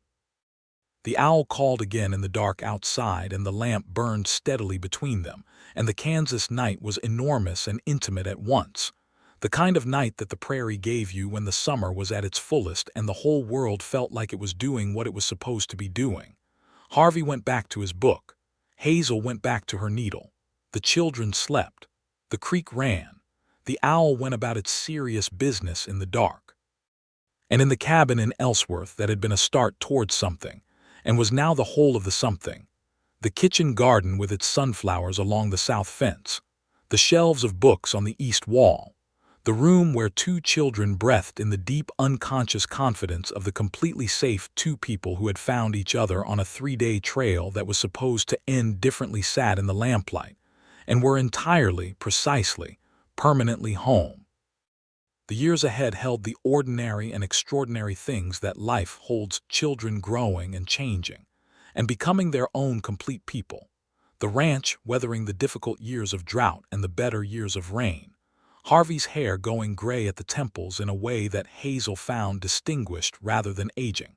The owl called again in the dark outside, and the lamp burned steadily between them, and the Kansas night was enormous and intimate at once. The kind of night that the prairie gave you when the summer was at its fullest and the whole world felt like it was doing what it was supposed to be doing. Harvey went back to his book. Hazel went back to her needle. The children slept. The creek ran. The owl went about its serious business in the dark. And in the cabin in Ellsworth that had been a start towards something, and was now the whole of the something, the kitchen garden with its sunflowers along the south fence, the shelves of books on the east wall, the room where two children breathed in the deep unconscious confidence of the completely safe two people who had found each other on a 3-day trail that was supposed to end differently sat in the lamplight, and were entirely, precisely, permanently home. The years ahead held the ordinary and extraordinary things that life holds, children growing and changing, and becoming their own complete people. The ranch weathering the difficult years of drought and the better years of rain. Harvey's hair going gray at the temples in a way that Hazel found distinguished rather than aging.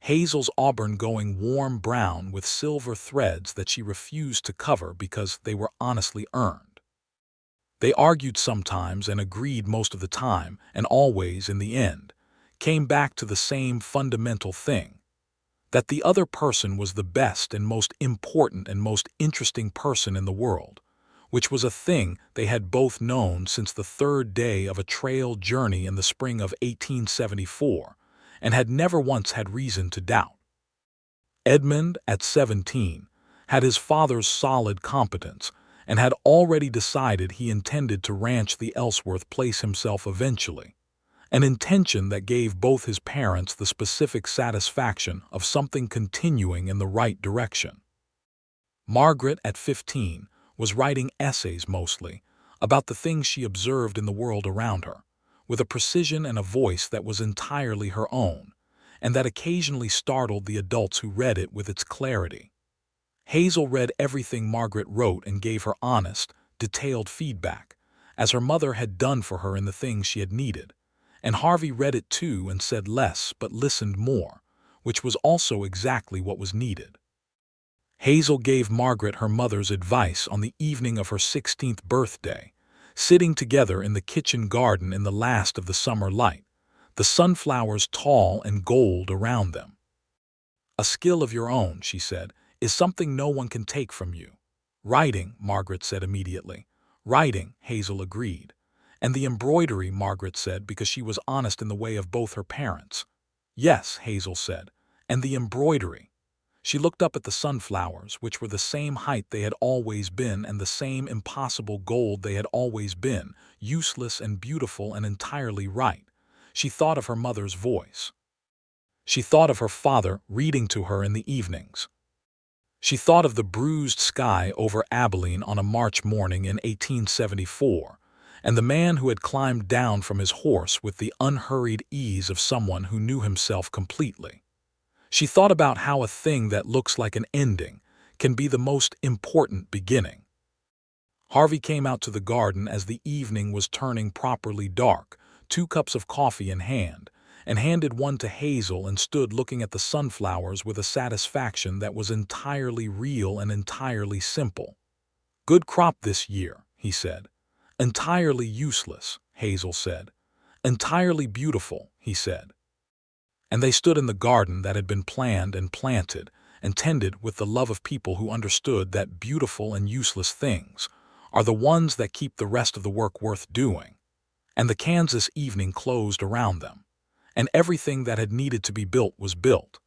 Hazel's auburn going warm brown with silver threads that she refused to cover because they were honestly earned. They argued sometimes and agreed most of the time, and always, in the end, came back to the same fundamental thing, that the other person was the best and most important and most interesting person in the world, which was a thing they had both known since the third day of a trail journey in the spring of 1874, and had never once had reason to doubt. Edmund, at 17, had his father's solid competence, and had already decided he intended to ranch the Ellsworth place himself eventually, an intention that gave both his parents the specific satisfaction of something continuing in the right direction. Margaret, at 15, was writing essays mostly about the things she observed in the world around her, with a precision and a voice that was entirely her own, and that occasionally startled the adults who read it with its clarity. Hazel read everything Margaret wrote and gave her honest, detailed feedback, as her mother had done for her in the things she had needed, and Harvey read it too and said less but listened more, which was also exactly what was needed. Hazel gave Margaret her mother's advice on the evening of her 16th birthday, sitting together in the kitchen garden in the last of the summer light, the sunflowers tall and gold around them. "A skill of your own," she said, "is something no one can take from you." "Writing," Margaret said immediately. "Writing," Hazel agreed. "And the embroidery," Margaret said, because she was honest in the way of both her parents. "Yes," Hazel said, "and the embroidery." She looked up at the sunflowers, which were the same height they had always been and the same impossible gold they had always been, useless and beautiful and entirely right. She thought of her mother's voice. She thought of her father reading to her in the evenings. She thought of the bruised sky over Abilene on a March morning in 1874, and the man who had climbed down from his horse with the unhurried ease of someone who knew himself completely. She thought about how a thing that looks like an ending can be the most important beginning. Harvey came out to the garden as the evening was turning properly dark, 2 cups of coffee in hand, and handed one to Hazel and stood looking at the sunflowers with a satisfaction that was entirely real and entirely simple. "Good crop this year," he said. "Entirely useless," Hazel said. "Entirely beautiful," he said. And they stood in the garden that had been planned and planted and tended with the love of people who understood that beautiful and useless things are the ones that keep the rest of the work worth doing. And the Kansas evening closed around them, and everything that had needed to be built was built,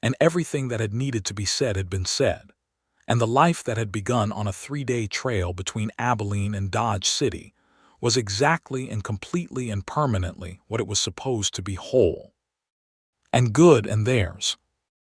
and everything that had needed to be said had been said, and the life that had begun on a 3-day trail between Abilene and Dodge City was exactly and completely and permanently what it was supposed to be, whole and good and theirs.